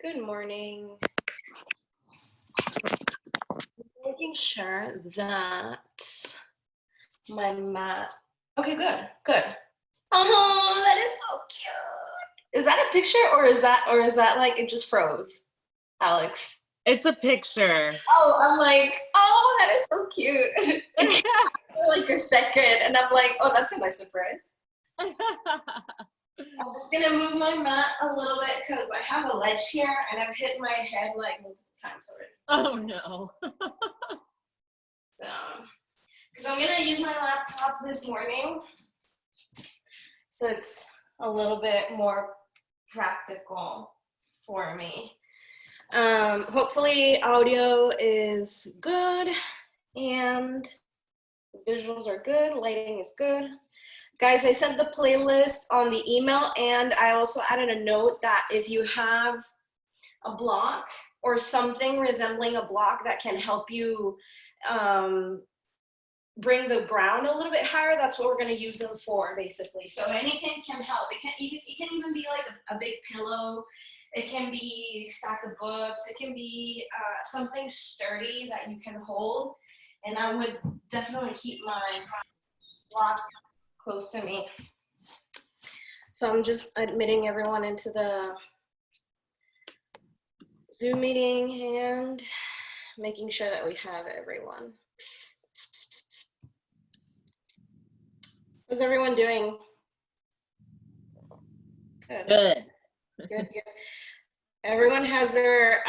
Good morning. Making sure that my mat. Okay, good. Oh, that is so cute. Is that a picture or is that like it just froze, Alex? It's a picture. Oh, I'm like, oh, that is so cute. Like your second, and I'm like, oh, that's a nice surprise. I'm just gonna move my mat a little bit because I have a ledge here and I've hit my head like multiple times already. Oh no. So, because I'm gonna use my laptop this morning, so it's a little bit more practical for me. Hopefully audio is good and visuals are good, lighting is good. Guys, I sent the playlist on the email, and I also added a note that if you have a block or something resembling a block that can help you bring the ground a little bit higher, that's what we're going to use them for, basically. So anything can help. It can even be like a big pillow. It can be a stack of books. It can be something sturdy that you can hold. And I would definitely keep my block close to me. So I'm just admitting everyone into the Zoom meeting and making sure that we have everyone. How's everyone doing? Good. Good. Everyone has their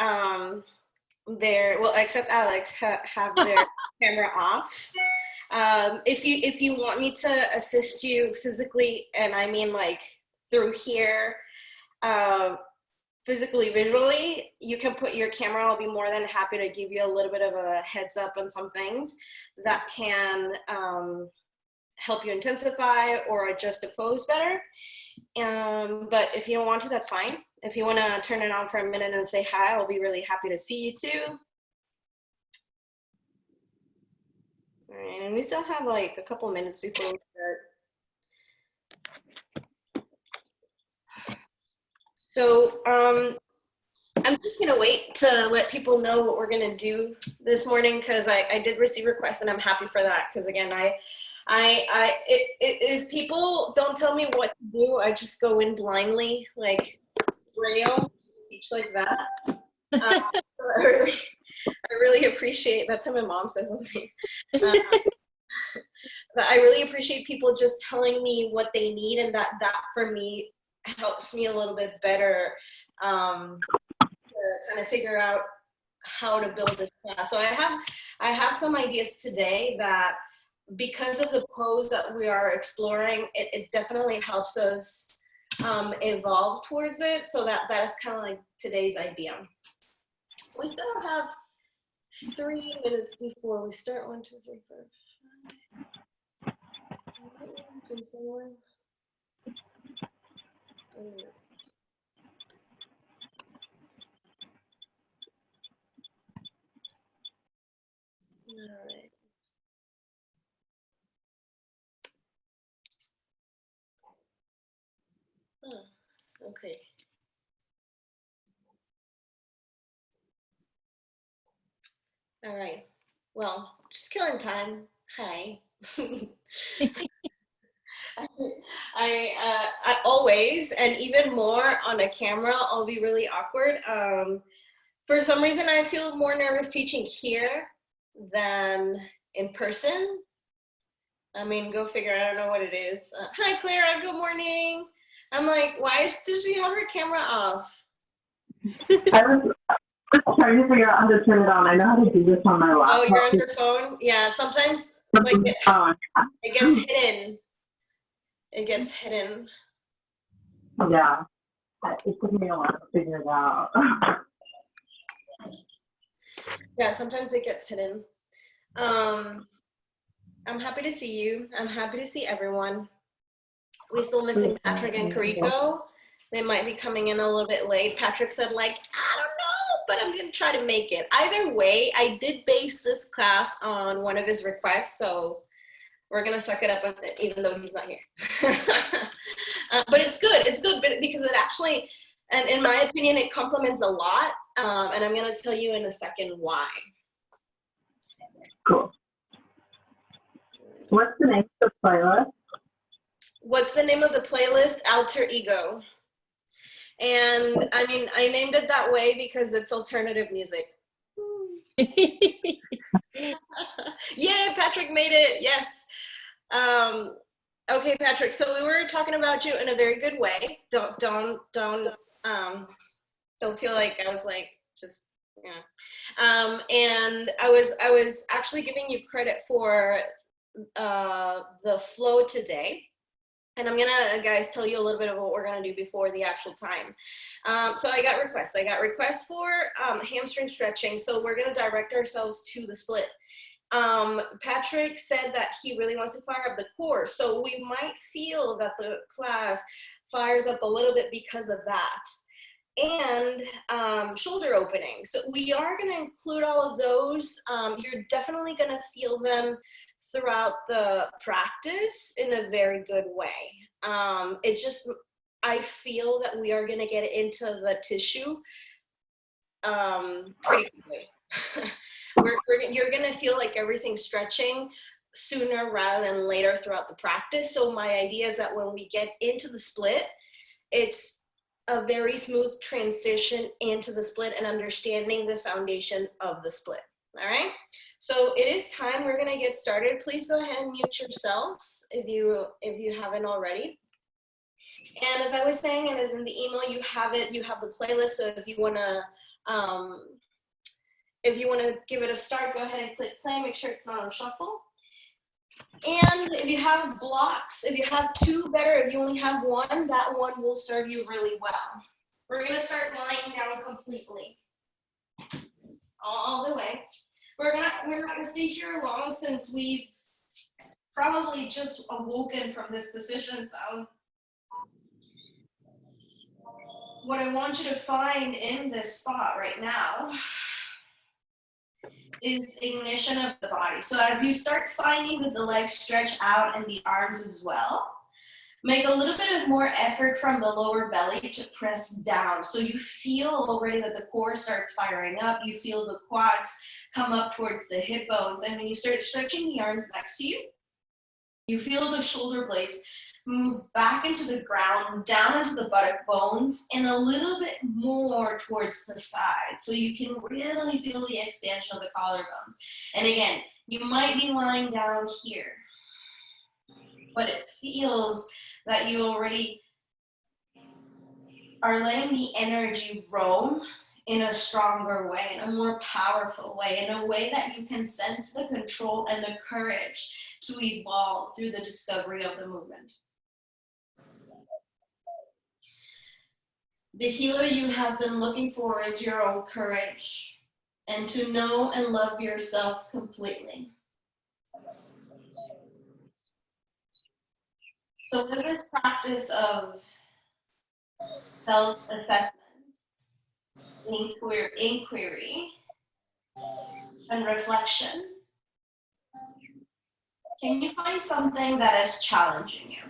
well, except Alex, have their camera off. If you want me to assist you physically, and I mean like through here, physically, visually, you can put your camera. I'll be more than happy to give you a little bit of a heads up on some things that can help you intensify or adjust the pose better. But if you don't want to, that's fine. If you want to turn it on for a minute and say hi, I'll be really happy to see you too. All right, and we still have like a couple minutes before we start. So I'm just gonna wait to let people know what we're gonna do this morning, because I did receive requests and I'm happy for that, because again, if people don't tell me what to do, I just go in blindly, like Braille, teach like that. I really appreciate, that's how my mom says something. But I really appreciate people just telling me what they need, and that for me helps me a little bit better to kind of figure out how to build this class. So I have some ideas today that, because of the pose that we are exploring, it definitely helps us evolve towards it. So that is kind of like today's idea. We still have 3 minutes before we start. 1, 2, 3, 4, 5. All right. Oh, okay. All right. Well, just killing time. Hi. I always, and even more on a camera, I'll be really awkward. For some reason, I feel more nervous teaching here than in person. I mean, go figure, I don't know what it is. Hi, Clara, good morning. I'm like, why does she have her camera off? I was trying to figure out how to turn it on. I know how to do this on my laptop. Oh, you're on your phone? Yeah, sometimes like it gets hidden. It gets hidden. Yeah, it took me a while to figure it out. Yeah, sometimes it gets hidden. I'm happy to see you. I'm happy to see everyone. We're still missing Patrick and Kariko. They might be coming in a little bit late. Patrick said, like, I don't know, but I'm going to try to make it. Either way, I did base this class on one of his requests, so we're going to suck it up with it, even though he's not here. But it's good. It's good because it actually, And in my opinion, it complements a lot. And I'm going to tell you in a second why. Cool. What's the name of the playlist? What's the name of the playlist? Alter Ego. And I mean, I named it that way because it's alternative music. Yay, Patrick made it. Yes. Okay, Patrick. So we were talking about you in a very good way. Don't feel like I was like just and I was actually giving you credit for the flow today. And I'm gonna, guys, tell you a little bit of what we're gonna do before the actual time. So I got requests for hamstring stretching. So we're gonna direct ourselves to the split. Patrick said that he really wants to fire up the core. So we might feel that the class fires up a little bit because of that. And shoulder opening. So we are gonna include all of those. You're definitely gonna feel them throughout the practice in a very good way. I feel that we are gonna get into the tissue pretty quickly. You're gonna feel like everything's stretching sooner rather than later throughout the practice. So my idea is that when we get into the split, it's a very smooth transition into the split and understanding the foundation of the split. All right. So it is time. We're gonna get started. Please go ahead and mute yourselves if you haven't already. And as I was saying, and as in the email, you have it. You have the playlist. So if you wanna give it a start, go ahead and click play. Make sure it's not on shuffle. And if you have blocks, if you have two, better. If you only have one, that one will serve you really well. We're gonna start lying down completely, all the way. We're not gonna stay here long since we've probably just awoken from this position. So what I want you to find in this spot right now is ignition of the body. So as you start finding that the legs stretch out and the arms as well, make a little bit of more effort from the lower belly to press down. So you feel already that the core starts firing up. You feel the quads come up towards the hip bones. And when you start stretching the arms next to you, you feel the shoulder blades move back into the ground, down into the buttock bones, and a little bit more towards the side. So you can really feel the expansion of the collarbones. And again, you might be lying down here, but it feels that you already are letting the energy roam in a stronger way, in a more powerful way, in a way that you can sense the control and the courage to evolve through the discovery of the movement. The healer you have been looking for is your own courage and to know and love yourself completely. So with this practice of self-assessment, inquiry, and reflection, can you find something that is challenging you?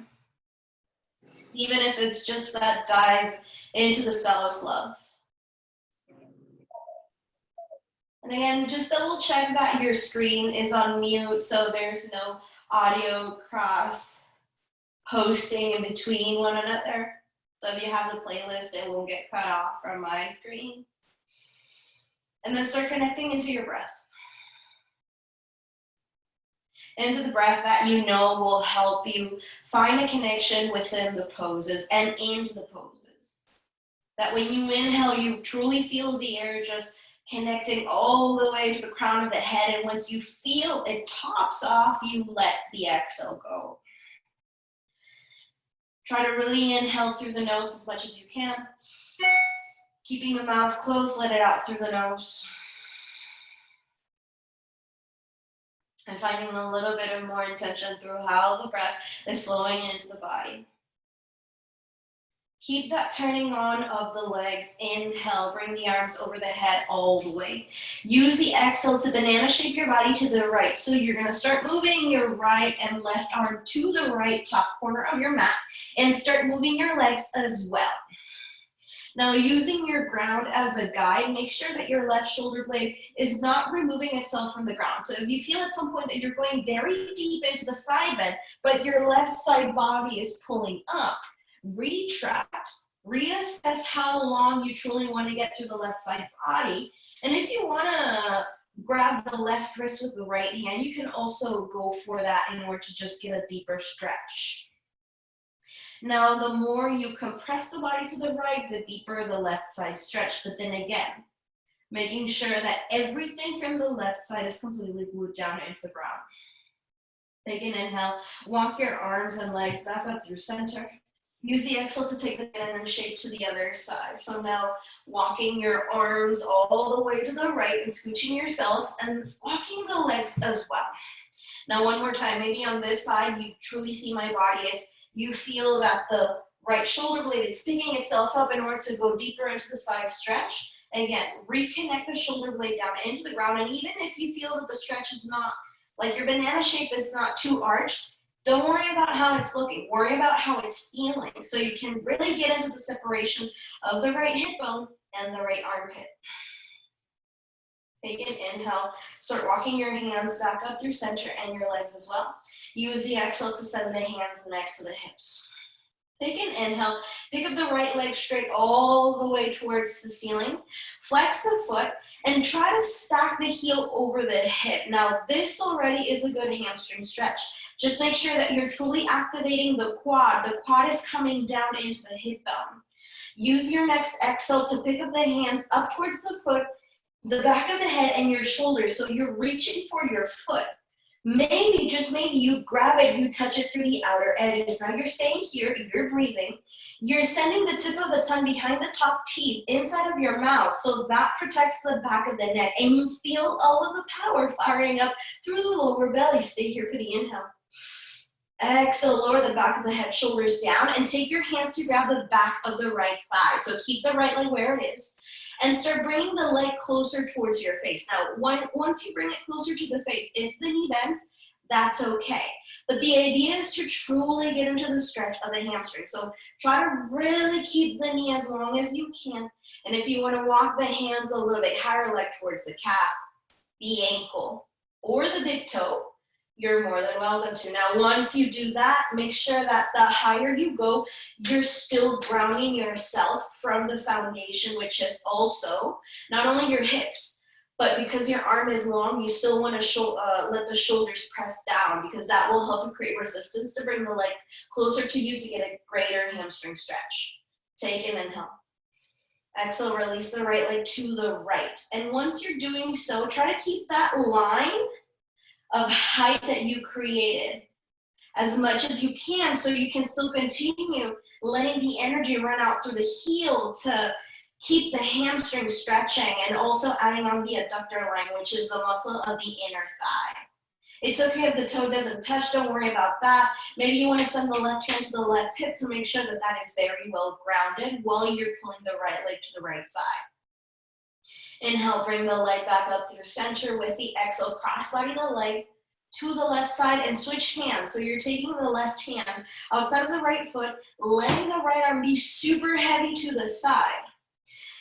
Even if it's just that dive into the self-love. And again, just double check that your screen is on mute so there's no audio cross posting in between one another. So if you have the playlist, it won't get cut off from my screen. And then start connecting into your breath. Into the breath that you know will help you find a connection within the poses and into the poses. That when you inhale, you truly feel the air just connecting all the way to the crown of the head. And once you feel it tops off, you let the exhale go. Try to really inhale through the nose as much as you can. Keeping the mouth closed, let it out through the nose. And finding a little bit of more intention through how the breath is flowing into the body. Keep that turning on of the legs. Inhale, bring the arms over the head all the way. Use the exhale to banana shape your body to the right. So you're gonna start moving your right and left arm to the right top corner of your mat and start moving your legs as well. Now, using your ground as a guide, make sure that your left shoulder blade is not removing itself from the ground. So if you feel at some point that you're going very deep into the side bend, but your left side body is pulling up, retract, reassess how long you truly want to get through the left side body. And if you want to grab the left wrist with the right hand, you can also go for that in order to just get a deeper stretch. Now, the more you compress the body to the right, the deeper the left side stretch. But then again, making sure that everything from the left side is completely glued down into the ground. Take an inhale, walk your arms and legs back up through center. Use the exhale to take the banana shape to the other side. So now walking your arms all the way to the right and scooching yourself and walking the legs as well. Now one more time, maybe on this side, you truly see my body. If you feel that the right shoulder blade is picking itself up in order to go deeper into the side stretch, again, reconnect the shoulder blade down into the ground. And even if you feel that the stretch is not, like your banana shape is not too arched, don't worry about how it's looking. Worry about how it's feeling. So you can really get into the separation of the right hip bone and the right armpit. Take an inhale, start walking your hands back up through center and your legs as well. Use the exhale to send the hands next to the hips. Take an inhale, pick up the right leg straight all the way towards the ceiling. Flex the foot and try to stack the heel over the hip. Now this already is a good hamstring stretch. Just make sure that you're truly activating the quad. The quad is coming down into the hip bone. Use your next exhale to pick up the hands up towards the foot, the back of the head and your shoulders. So you're reaching for your foot. Maybe, just maybe, you grab it, you touch it through the outer edges. Now you're staying here, you're breathing. You're sending the tip of the tongue behind the top teeth inside of your mouth, so that protects the back of the neck. And you feel all of the power firing up through the lower belly. Stay here for the inhale. Exhale, lower the back of the head, shoulders down, and take your hands to grab the back of the right thigh. So keep the right leg where it is. And start bringing the leg closer towards your face. Now, once you bring it closer to the face, if the knee bends, that's okay. But the idea is to truly get into the stretch of the hamstring. So try to really keep the knee as long as you can. And if you want to walk the hands a little bit higher, like towards the calf, the ankle, or the big toe, you're more than welcome to. Now, once you do that, make sure that the higher you go, you're still grounding yourself from the foundation, which is also not only your hips, but because your arm is long, you still want to let the shoulders press down, because that will help you create resistance to bring the leg closer to you to get a greater hamstring stretch. Take an inhale. Exhale, release the right leg to the right. And once you're doing so, try to keep that line of height that you created as much as you can, so you can still continue letting the energy run out through the heel to keep the hamstring stretching, and also adding on the adductor line, which is the muscle of the inner thigh. It's okay if the toe doesn't touch, don't worry about that. Maybe you want to send the left hand to the left hip to make sure that that is very well grounded while you're pulling the right leg to the right side. Inhale, bring the leg back up through center. With the exhale, cross-body the leg to the left side and switch hands. So you're taking the left hand outside of the right foot, letting the right arm be super heavy to the side.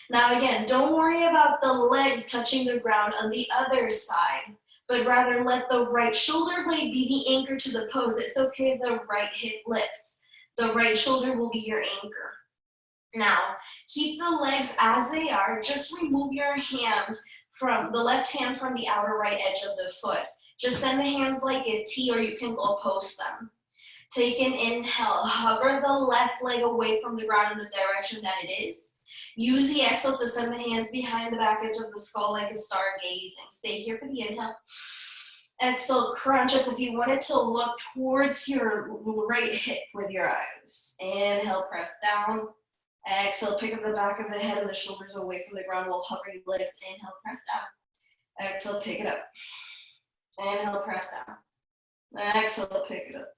Now again, don't worry about the leg touching the ground on the other side, but rather let the right shoulder blade be the anchor to the pose. It's okay if the right hip lifts. The right shoulder will be your anchor. Now, keep the legs as they are. Just remove your hand from the left hand from the outer right edge of the foot. Just send the hands like a T, or you can go post them. Take an inhale. Hover the left leg away from the ground in the direction that it is. Use the exhale to send the hands behind the back edge of the skull like a stargazing. Stay here for the inhale. Exhale, crunch as if you wanted to look towards your right hip with your eyes. Inhale, press down. Exhale, pick up the back of the head and the shoulders away from the ground while hovering your legs. Inhale, press down. Exhale, pick it up. Inhale, press down. Exhale, pick it up.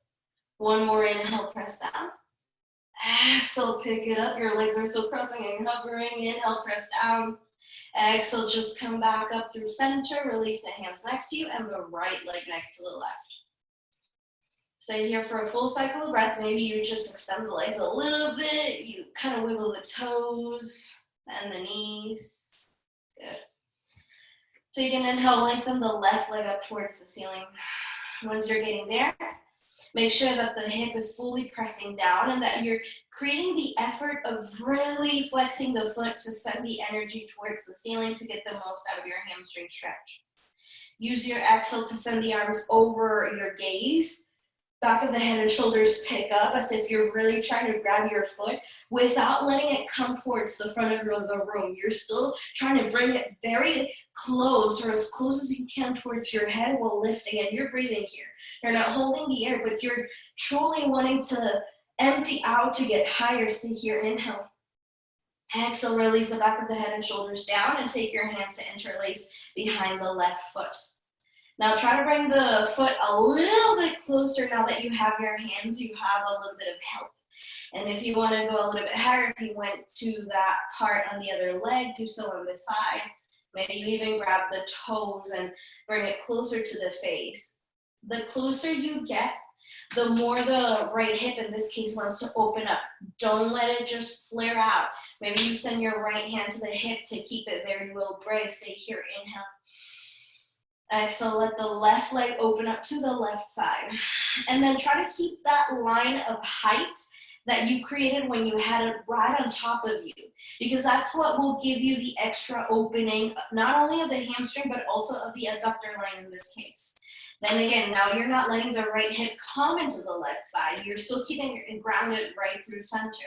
One more inhale, press down. Exhale, pick it up. Your legs are still crossing and hovering. Inhale, press down. Exhale, just come back up through center. Release the hands next to you and the right leg next to the left. Stay here for a full cycle of breath. Maybe you just extend the legs a little bit. You kind of wiggle the toes and the knees. Good. Take an inhale, lengthen the left leg up towards the ceiling. Once you're getting there, make sure that the hip is fully pressing down and that you're creating the effort of really flexing the foot to send the energy towards the ceiling to get the most out of your hamstring stretch. Use your exhale to send the arms over your gaze. Back of the head and shoulders pick up as if you're really trying to grab your foot without letting it come towards the front of the room. You're still trying to bring it very close or as close as you can towards your head while lifting, and you're breathing here. You're not holding the air, but you're truly wanting to empty out to get higher. Stay here, inhale. Exhale, release the back of the head and shoulders down and take your hands to interlace behind the left foot. Now try to bring the foot a little bit closer. Now that you have your hands, you have a little bit of help. And if you want to go a little bit higher, if you went to that part on the other leg, do so on the side. Maybe you even grab the toes and bring it closer to the face. The closer you get, the more the right hip in this case wants to open up. Don't let it just flare out. Maybe you send your right hand to the hip to keep it there. You will brace. Stay here, inhale. Exhale, let the left leg open up to the left side. And then try to keep that line of height that you created when you had it right on top of you, because that's what will give you the extra opening, not only of the hamstring, but also of the adductor line in this case. Then again, now you're not letting the right hip come into the left side. You're still keeping it grounded right through center.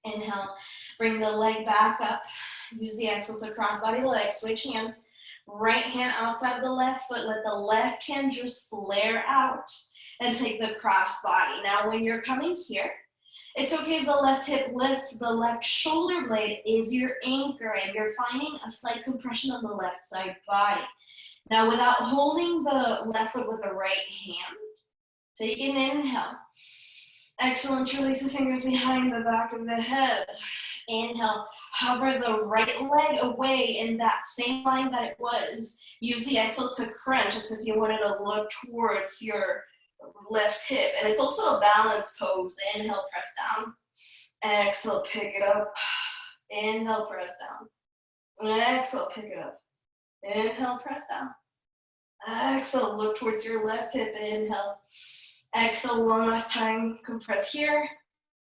Inhale, bring the leg back up. Use the exhale to cross body leg, switch hands. Right hand outside the left foot, let the left hand just flare out and take the cross body. Now when you're coming here, it's okay if the left hip lifts, the left shoulder blade is your anchor and you're finding a slight compression on the left side body. Now without holding the left foot with the right hand, take an inhale. Exhale and release the fingers behind the back of the head. Inhale, hover the right leg away in that same line that it was. Use the exhale to crunch as if you wanted to look towards your left hip. And it's also a balance pose. Inhale, press down. Exhale, pick it up. Inhale, press down. Exhale, pick it up. Inhale, press down. Exhale, look towards your left hip. Inhale. Exhale, one last time. Compress here.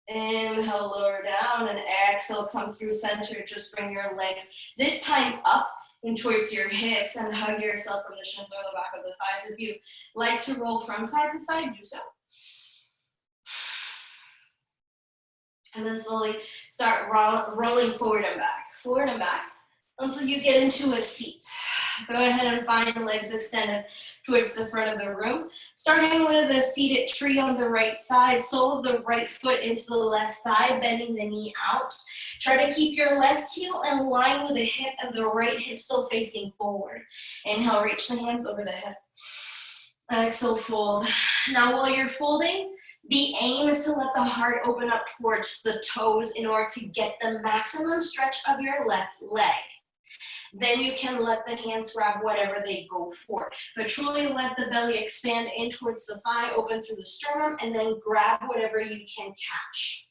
Inhale, lower down, and exhale, come through center. Just bring your legs, this time up and towards your hips, and hug yourself from the shins or the back of the thighs. If you like to roll from side to side, do so. And then slowly start rolling forward and back, until you get into a seat. Go ahead and find the legs extended towards the front of the room. Starting with a seated tree on the right side, sole of the right foot into the left thigh, bending the knee out. Try to keep your left heel in line with the hip and the right hip still facing forward. Inhale, reach the hands over the head. Exhale, fold. Now while you're folding, the aim is to let the heart open up towards the toes in order to get the maximum stretch of your left leg. Then you can let the hands grab whatever they go for. But truly let the belly expand in towards the thigh, open through the sternum, and then grab whatever you can catch.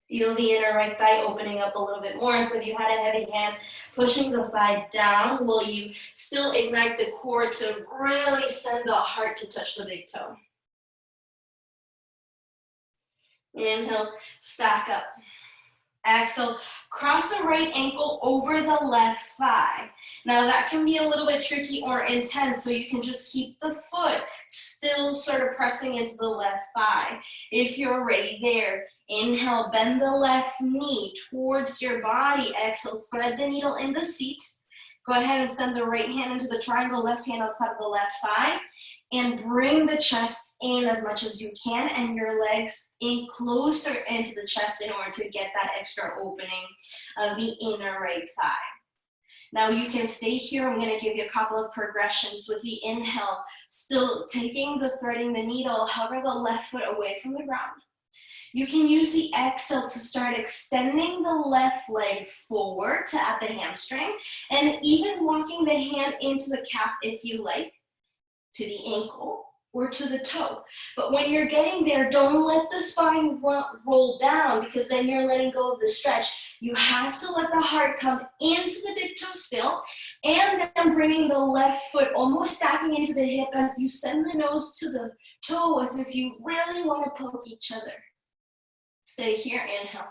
Feel the inner right thigh opening up a little bit more. So if you had a heavy hand pushing the thigh down, will you still ignite the core to really send the heart to touch the big toe? Inhale, stack up. Exhale, cross the right ankle over the left thigh. Now that can be a little bit tricky or intense, so you can just keep the foot still sort of pressing into the left thigh. If you're already there, inhale, bend the left knee towards your body. Exhale, thread the needle in the seat. Go ahead and send the right hand into the triangle, left hand outside of the left thigh, and bring the chest in as much as you can and your legs in closer into the chest in order to get that extra opening of the inner right thigh. Now you can stay here. I'm going to give you a couple of progressions with the inhale, still taking the threading the needle, hover the left foot away from the ground. You can use the exhale to start extending the left leg forward to at the hamstring, and even walking the hand into the calf if you like, to the ankle or to the toe. But when you're getting there, don't let the spine roll down, because then you're letting go of the stretch. You have to let the heart come into the big toe still, and then bringing the left foot almost stacking into the hip as you send the nose to the toe, as if you really want to poke each other. Stay here, inhale.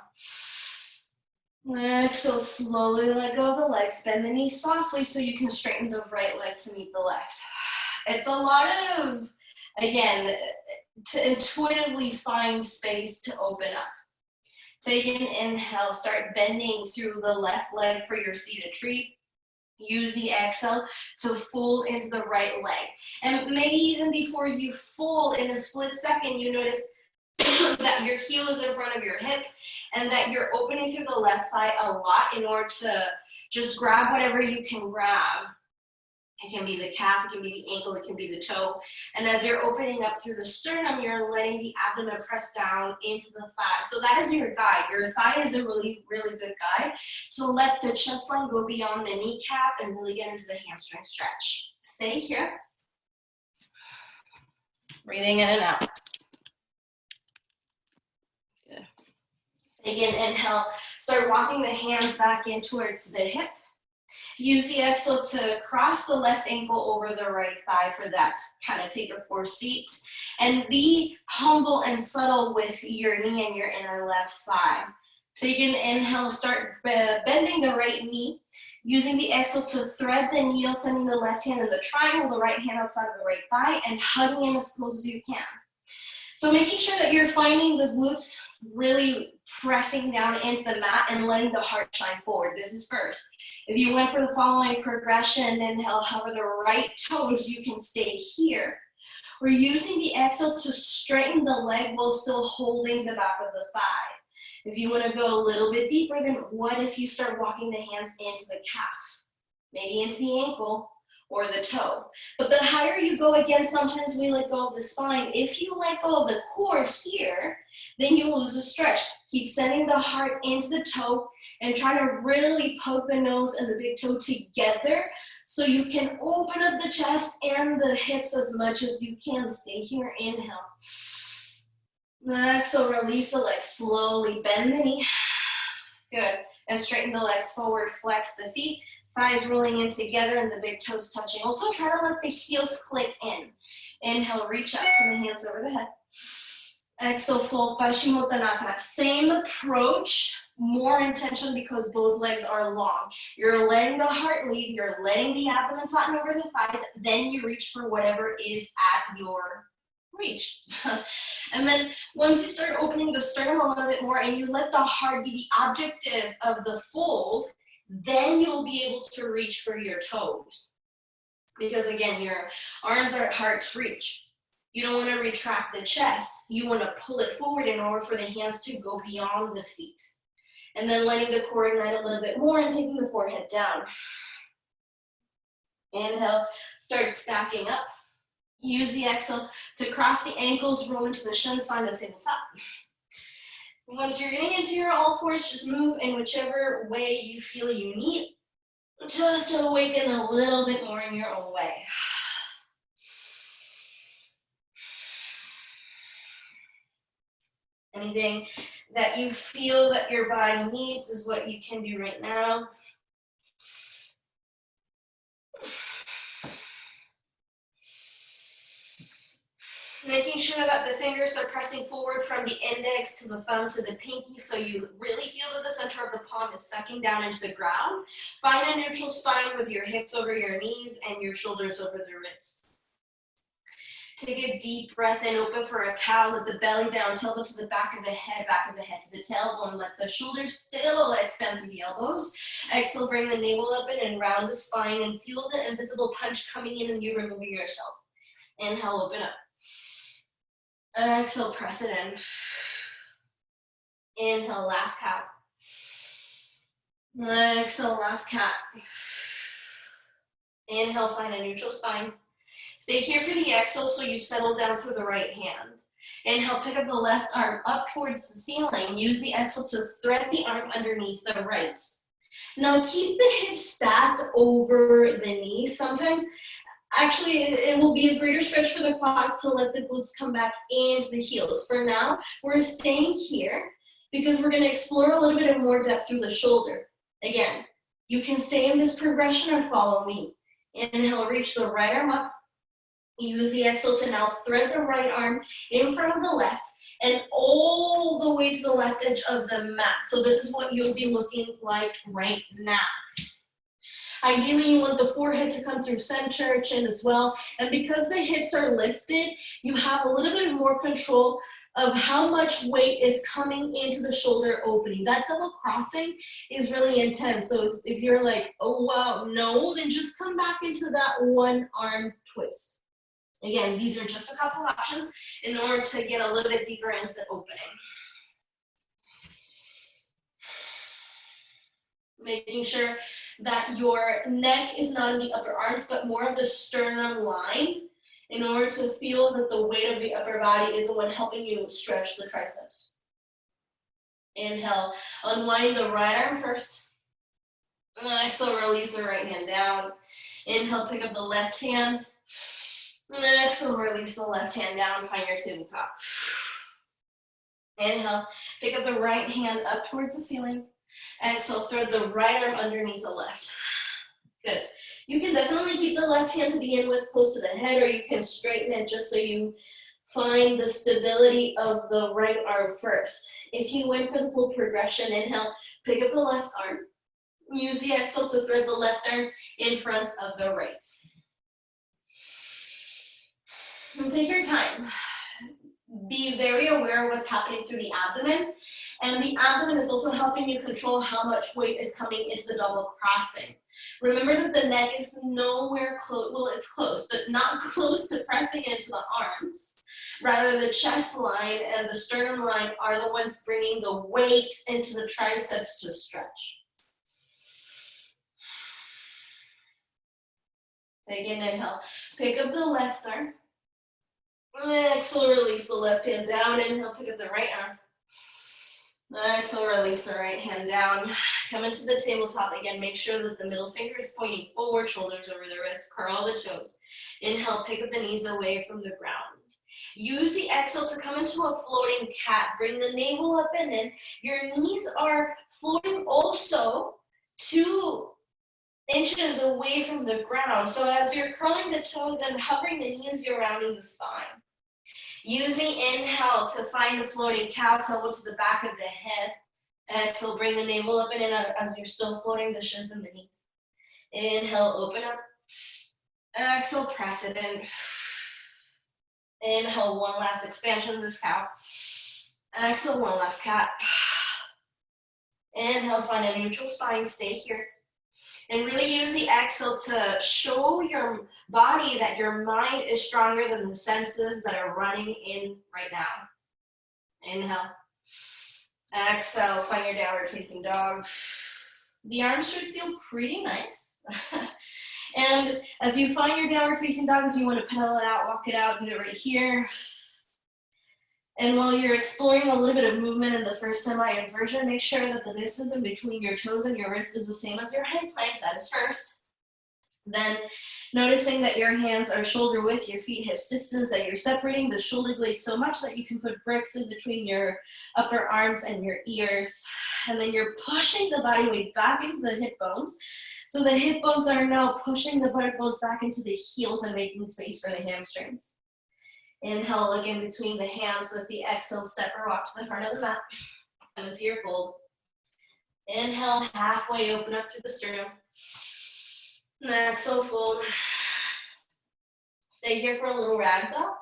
Exhale, slowly let go of the legs. Bend the knees softly so you can straighten the right leg to meet the left. It's a lot of, again, to intuitively find space to open up. Take an inhale, start bending through the left leg for your seated tree. Use the exhale to fold into the right leg. And maybe even before you fold, in a split second, you notice that your heel is in front of your hip and that you're opening through the left thigh a lot in order to just grab whatever you can grab. It can be the calf, it can be the ankle, it can be the toe. And as you're opening up through the sternum, you're letting the abdomen press down into the thigh. So that is your guide. Your thigh is a really, really good guide. So let the chest line go beyond the kneecap and really get into the hamstring stretch. Stay here. Breathing in and out. Good. Again, inhale. Start walking the hands back in towards the hip. Use the exhale to cross the left ankle over the right thigh for that kind of figure four seat. And be humble and subtle with your knee and your inner left thigh. Take an inhale, start bending the right knee. Using the exhale to thread the needle, sending the left hand in the triangle, the right hand outside of the right thigh, and hugging in as close as you can. So making sure that you're finding the glutes really pressing down into the mat and letting the heart shine forward. This is first. If you went for the following progression, inhale, hover the right toes, you can stay here. We're using the exhale to straighten the leg while still holding the back of the thigh. If you want to go a little bit deeper, then what if you start walking the hands into the calf, maybe into the ankle or the toe? But the higher you go, again, sometimes we let go of the spine. If you let go of the core here, then you lose a stretch. Keep sending the heart into the toe and try to really poke the nose and the big toe together so you can open up the chest and the hips as much as you can. Stay here, inhale. Exhale, release the legs, slowly bend the knee. Good, and straighten the legs forward, flex the feet. Thighs rolling in together and the big toes touching. Also try to let the heels click in. Inhale, reach up, send the hands over the head. Exhale, fold, Paschimottanasana. Same approach, more intention because both legs are long. You're letting the heart lead, you're letting the abdomen flatten over the thighs, then you reach for whatever is at your reach. And then once you start opening the sternum a little bit more and you let the heart be the objective of the fold, then you'll be able to reach for your toes. Because again, your arms are at heart's reach. You don't want to retract the chest. You want to pull it forward in order for the hands to go beyond the feet. And then letting the core ignite a little bit more and taking the forehead down. Inhale, start stacking up. Use the exhale to cross the ankles, roll into the shins, find the tabletop. Once you're getting into your all fours, just move in whichever way you feel you need, just to awaken a little bit more in your own way. Anything that you feel that your body needs is what you can do right now. Making sure that the fingers are pressing forward from the index to the thumb to the pinky, so you really feel that the center of the palm is sucking down into the ground. Find a neutral spine with your hips over your knees and your shoulders over the wrists. Take a deep breath in, open for a cow, let the belly down, tailbone to the back of the head to the tailbone. Let the shoulders still extend through the elbows. Exhale, bring the navel up and round the spine and feel the invisible punch coming in and you removing yourself. Inhale, open up. Exhale, press it in. Inhale, last cow. Exhale, last cat. Inhale, find a neutral spine. Stay here for the exhale so you settle down through the right hand. Inhale, pick up the left arm up towards the ceiling. Use the exhale to thread the arm underneath the right. Now keep the hips stacked over the knees. Sometimes, actually, it will be a greater stretch for the quads to let the glutes come back into the heels. For now, we're staying here because we're gonna explore a little bit of more depth through the shoulder. Again, you can stay in this progression or follow me. Inhale, reach the right arm up. Use the exhale to now thread the right arm in front of the left and all the way to the left edge of the mat. So this is what you'll be looking like right now. Ideally, you want the forehead to come through center, chin as well. And because the hips are lifted, you have a little bit of more control of how much weight is coming into the shoulder opening. That double crossing is really intense. So if you're like, oh, wow, no, then just come back into that one arm twist. Again, these are just a couple options in order to get a little bit deeper into the opening. Making sure that your neck is not in the upper arms, but more of the sternum line in order to feel that the weight of the upper body is the one helping you stretch the triceps. Inhale, unwind the right arm first. Exhale, release the right hand down. Inhale, pick up the left hand. Exhale, release the left hand down, find your tabletop. Inhale, pick up the right hand up towards the ceiling. Exhale, thread the right arm underneath the left. Good. You can definitely keep the left hand to begin with close to the head, or you can straighten it just so you find the stability of the right arm first. If you went for the full progression, inhale, pick up the left arm. Use the exhale to thread the left arm in front of the right. And take your time. Be very aware of what's happening through the abdomen. And the abdomen is also helping you control how much weight is coming into the double crossing. Remember that the neck is nowhere close, well, it's close, but not close to pressing into the arms. Rather, the chest line and the sternum line are the ones bringing the weight into the triceps to stretch. Again, inhale. Pick up the left arm. Exhale, release the left hand down. Inhale, pick up the right arm. Exhale, release the right hand down. Come into the tabletop again. Make sure that the middle finger is pointing forward, shoulders over the wrist, curl the toes. Inhale, pick up the knees away from the ground. Use the exhale to come into a floating cat. Bring the navel up and in. Your knees are floating also 2 inches away from the ground. So as you're curling the toes and hovering the knees, you're rounding the spine. Using inhale to find a floating cow toe to the back of the head. Exhale, bring the navel up and in as you're still floating the shins and the knees. Inhale, open up. Exhale, press it in. Inhale, one last expansion of this cow. Exhale, one last cat. Inhale, find a neutral spine, stay here. And really use the exhale to show your body that your mind is stronger than the senses that are running in right now. Inhale. Exhale, find your downward facing dog. The arms should feel pretty nice. And as you find your downward facing dog, if you want to pedal it out, walk it out, do it right here. And while you're exploring a little bit of movement in the first semi-inversion, make sure that the distance in between your toes and your wrist is the same as your head plank. That is first. Then noticing that your hands are shoulder width, your feet hips distance, that you're separating the shoulder blades so much that you can put bricks in between your upper arms and your ears. And then you're pushing the body weight back into the hip bones. So the hip bones are now pushing the buttock bones back into the heels and making space for the hamstrings. Inhale, look in between the hands with the exhale, step or walk to the front of the mat. Come into your fold. Inhale, halfway open up to the sternum. Exhale, fold. Stay here for a little ragdoll.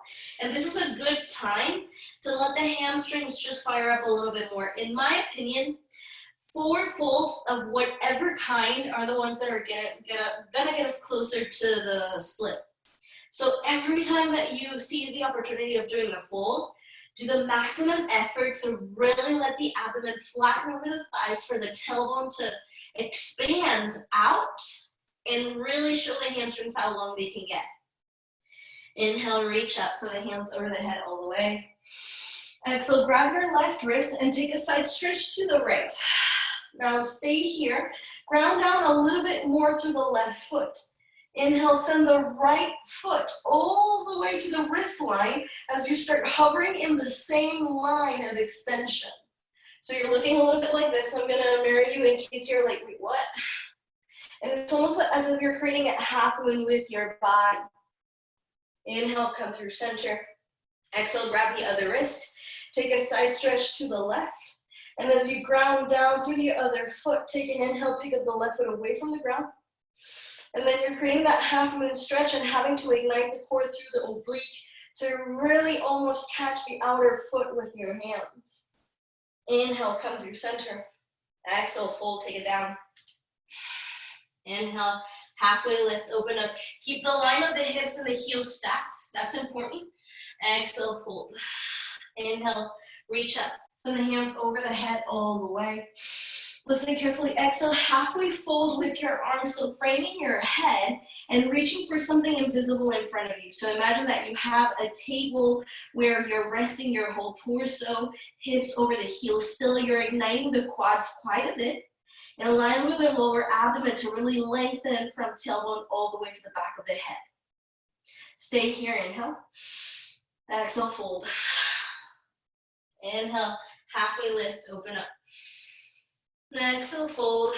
And this is a good time to let the hamstrings just fire up a little bit more. In my opinion, 4 folds of whatever kind are the ones that are gonna get us closer to the split. So every time that you seize the opportunity of doing a fold, do the maximum effort to really let the abdomen flatten over the thighs for the tailbone to expand out and really show the hamstrings how long they can get. Inhale, reach up so the hands over the head all the way. Exhale, grab your left wrist and take a side stretch to the right. Now stay here. Ground down a little bit more through the left foot. Inhale, send the right foot all the way to the wrist line as you start hovering in the same line of extension. So you're looking a little bit like this. I'm gonna mirror you in case you're like, wait, what? And it's almost as if you're creating a half moon with your body. Inhale, come through center. Exhale, grab the other wrist. Take a side stretch to the left. And as you ground down through the other foot, take an inhale, pick up the left foot away from the ground. And then you're creating that half moon stretch and having to ignite the core through the oblique to really almost catch the outer foot with your hands. Inhale, come through center. Exhale, fold, take it down. Inhale, halfway lift, open up. Keep the line of the hips and the heels stacked. That's important. Exhale, fold. Inhale, reach up. Send the hands over the head all the way. Listen carefully. Exhale, halfway fold with your arms, so framing your head and reaching for something invisible in front of you. So imagine that you have a table where you're resting your whole torso, hips over the heels. Still, you're igniting the quads quite a bit. In line with the lower abdomen to really lengthen from tailbone all the way to the back of the head. Stay here, inhale. Exhale, fold. Inhale, halfway lift, open up. Exhale, fold.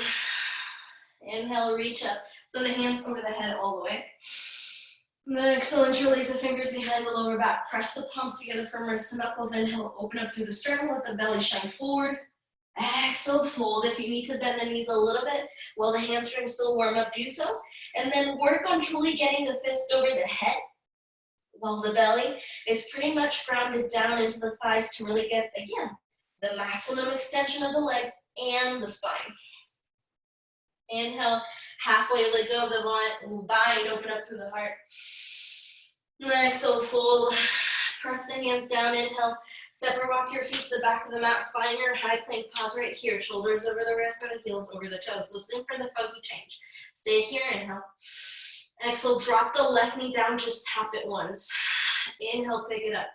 Inhale, reach up. Send the hands over the head all the way. Exhale, interlace the fingers behind the lower back. Press the palms together from wrist to knuckles. Inhale, open up through the sternum, let the belly shine forward. Exhale, fold. If you need to bend the knees a little bit while the hamstrings still warm up, do so. And then work on truly getting the fist over the head while the belly is pretty much grounded down into the thighs to really get, again, the maximum extension of the legs and the spine. Inhale, halfway let go of the bind, open up through the heart. Exhale, fold. Press the hands down, inhale. Separate rock your feet to the back of the mat. Find your high plank pause right here. Shoulders over the wrists and the heels over the toes. Listen for the funky change. Stay here, inhale. Exhale, drop the left knee down, just tap it once. Inhale, pick it up.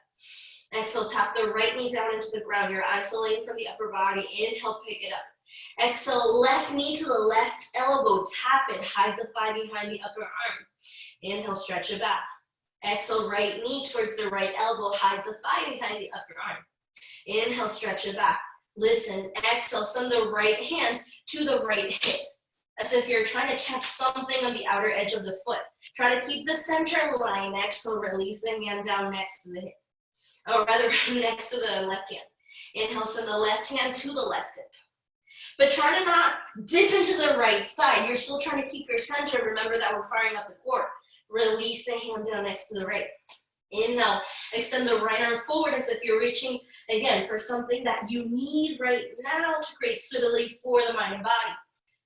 Exhale, tap the right knee down into the ground. You're isolating from the upper body. Inhale, pick it up. Exhale, left knee to the left elbow. Tap it, hide the thigh behind the upper arm. Inhale, stretch it back. Exhale, right knee towards the right elbow, hide the thigh behind the upper arm. Inhale, stretch it back. Listen, exhale, send the right hand to the right hip, as if you're trying to catch something on the outer edge of the foot. Try to keep the center line. Exhale, release the hand down next to the hip, or rather next to the left hand. Inhale, send the left hand to the left hip. But try to not dip into the right side. You're still trying to keep your center. Remember that we're firing up the core. Release the hand down next to the right. Inhale, extend the right arm forward as if you're reaching, again, for something that you need right now to create stability for the mind and body.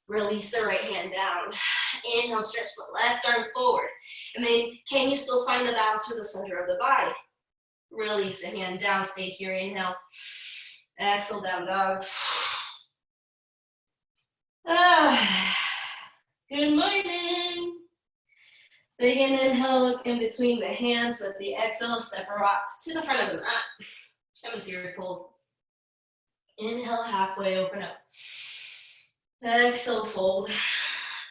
Release the right hand down. Inhale, stretch the left arm forward. And then, can you still find the balance through the center of the body? Release the hand down, stay here, inhale. Exhale, down dog. Good morning. Take an inhale, look in between the hands with the exhale, step a rock to the front of the mat. Come into your fold. Inhale, halfway, open up. Exhale, fold.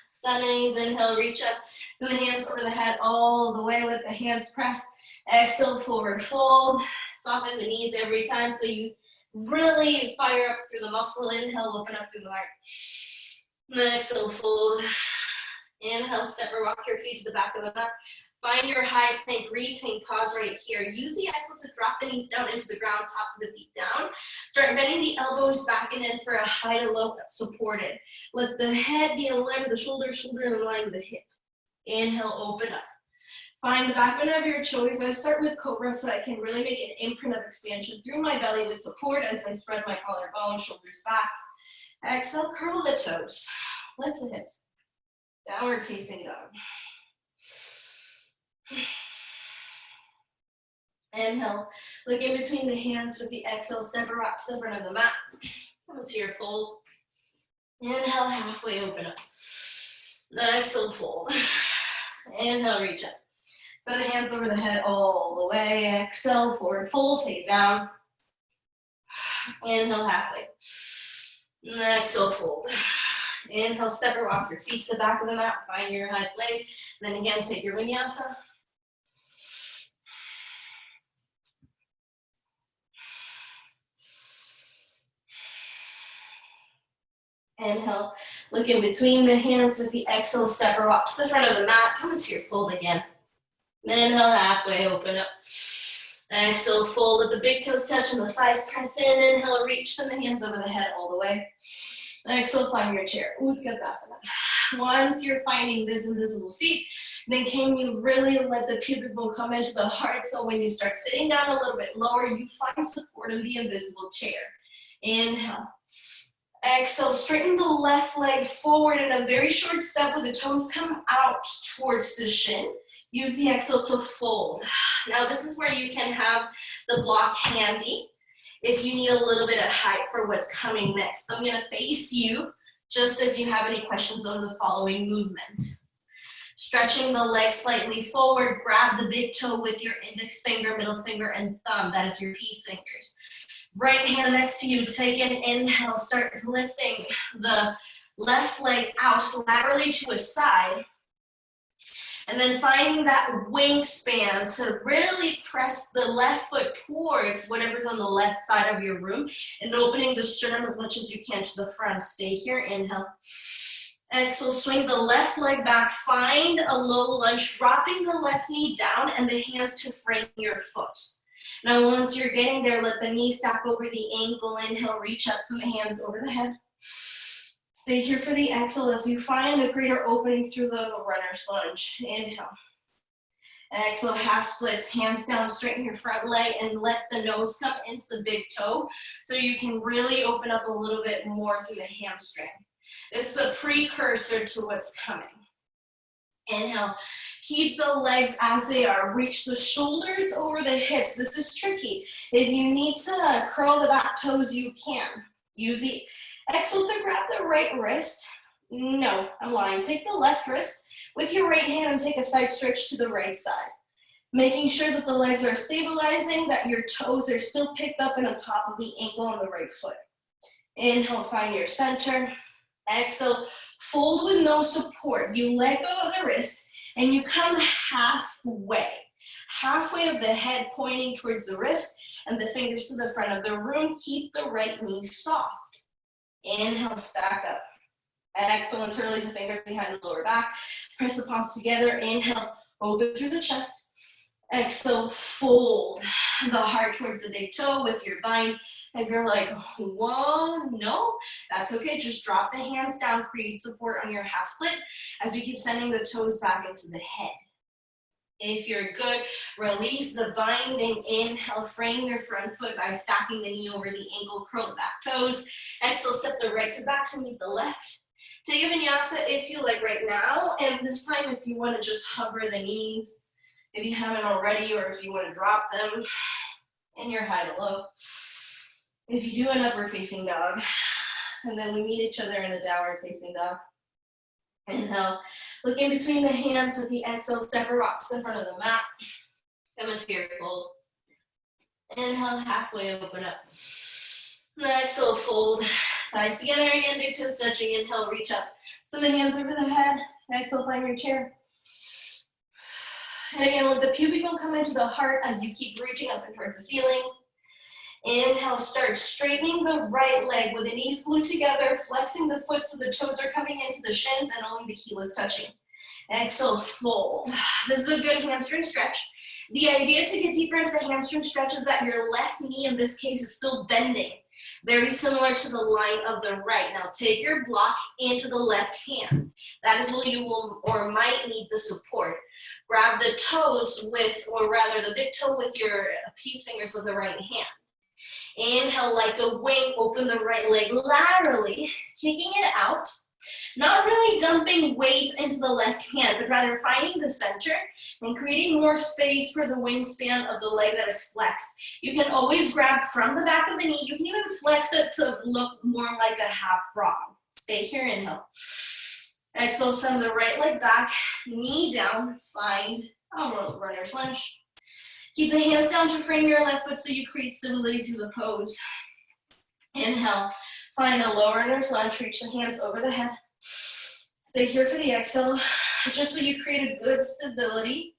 7 knees, inhale, reach up. Send the hands over the head all the way with the hands pressed. Exhale, forward fold. Soften the knees every time so you really fire up through the muscle. Inhale, open up through the heart. Exhale, fold. Inhale, step or rock your feet to the back of the mat. Find your high plank, retain, pause right here. Use the exhale to drop the knees down into the ground, tops of the feet down. Start bending the elbows back and in for a high to low supported. Let the head be in line with the shoulder, shoulder in line with the hip. Inhale, open up. Find the back bend of your choice. I start with cobra so I can really make an imprint of expansion through my belly with support as I spread my collarbone, shoulders back. Exhale, curl the toes. Lift the hips. Downward facing dog. Inhale, look in between the hands with the exhale, step a rock to the front of the mat. Come into your fold. Inhale, halfway open up. Exhale, fold. Inhale, reach up. Send the hands over the head all the way. Exhale, forward fold, take it down. Inhale, halfway. Exhale, fold. Inhale, step or walk your feet to the back of the mat. Find your high plank. Then again, take your vinyasa. Inhale, look in between the hands with the exhale, step or walk to the front of the mat. Come into your fold again. Inhale, halfway, open up. Exhale, fold, let the big toes touch and the thighs press in. Inhale, reach, send the hands over the head all the way. Exhale, find your chair. Utkatasana. Once you're finding this invisible seat, then can you really let the pubic bone come into the heart, so when you start sitting down a little bit lower, you find support in the invisible chair. Inhale. Exhale, straighten the left leg forward in a very short step with the toes come out towards the shin. Use the exhale to fold. Now this is where you can have the block handy if you need a little bit of height for what's coming next. I'm gonna face you just if you have any questions on the following movement. Stretching the leg slightly forward, grab the big toe with your index finger, middle finger, and thumb. That is your peace fingers. Right hand next to you, take an inhale, start lifting the left leg out laterally to a side. And then finding that wingspan to really press the left foot towards whatever's on the left side of your room and opening the sternum as much as you can to the front. Stay here, inhale. Exhale, swing the left leg back, find a low lunge, dropping the left knee down and the hands to frame your foot. Now once you're getting there, let the knee stack over the ankle. Inhale, reach up, send the hands over the head. Stay here for the exhale as you find a greater opening through the runner's lunge. Inhale. Exhale, half splits, hands down, straighten your front leg and let the nose come into the big toe so you can really open up a little bit more through the hamstring. This is a precursor to what's coming. Inhale, keep the legs as they are. Reach the shoulders over the hips. This is tricky. If you need to curl the back toes, you can. Use the exhale to grab the right wrist. No, I'm lying. Take the left wrist with your right hand and take a side stretch to the right side. Making sure that the legs are stabilizing, that your toes are still picked up in the top of the ankle on the right foot. Inhale, find your center. Exhale, fold with no support. You let go of the wrist and you come halfway. Halfway of the head pointing towards the wrist and the fingers to the front of the room. Keep the right knee soft. Inhale, stack up. Exhale, interlace the fingers behind the lower back. Press the palms together. Inhale, open through the chest. Exhale, fold the heart towards the big toe with your bind. If you're like, whoa, no, that's okay. Just drop the hands down, create support on your half split as you keep sending the toes back into the head. If you're good, release the binding. Inhale, frame your front foot by stacking the knee over the ankle, curl the back toes. Exhale, step the right foot back to meet the left. Take a vinyasa if you like right now, and this time if you want to just hover the knees, if you haven't already, or if you want to drop them in your high to low. If you do an upward facing dog, and then we meet each other in the downward facing dog. Inhale, look in between the hands with the exhale, step or rock to the front of the mat. Come into your fold. Inhale, halfway open up. Exhale, fold. Thighs together again, big toes touching. Inhale, reach up. Send the hands over the head. Exhale, find your chair. And again, let the pubic bone come into the heart as you keep reaching up and towards the ceiling. Inhale, start straightening the right leg with the knees glued together, flexing the foot so the toes are coming into the shins and only the heel is touching. Exhale, fold. This is a good hamstring stretch. The idea to get deeper into the hamstring stretch is that your left knee in this case is still bending, very similar to the line of the right. Now take your block into the left hand. That is where you will or might need the support. Grab the toes with, or rather the big toe with your peace fingers with the right hand. Inhale like a wing, open the right leg laterally, kicking it out. Not really dumping weight into the left hand, but rather finding the center and creating more space for the wingspan of the leg that is flexed. You can always grab from the back of the knee. You can even flex it to look more like a half frog. Stay here, inhale. Exhale, send the right leg back, knee down, find a runner's lunge. Keep the hands down to frame your left foot so you create stability through the pose. Inhale, find a low runner's lunge, reach the hands over the head. Stay here for the exhale, just so you create a good stability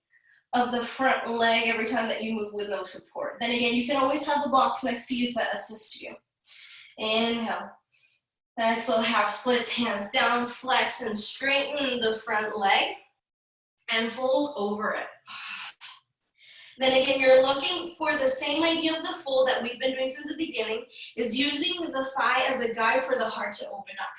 of the front leg every time that you move with no support. Then again, you can always have the box next to you to assist you. Inhale. Exhale, half splits, hands down, flex and straighten the front leg and fold over it. Then again, you're looking for the same idea of the fold that we've been doing since the beginning, is using the thigh as a guide for the heart to open up.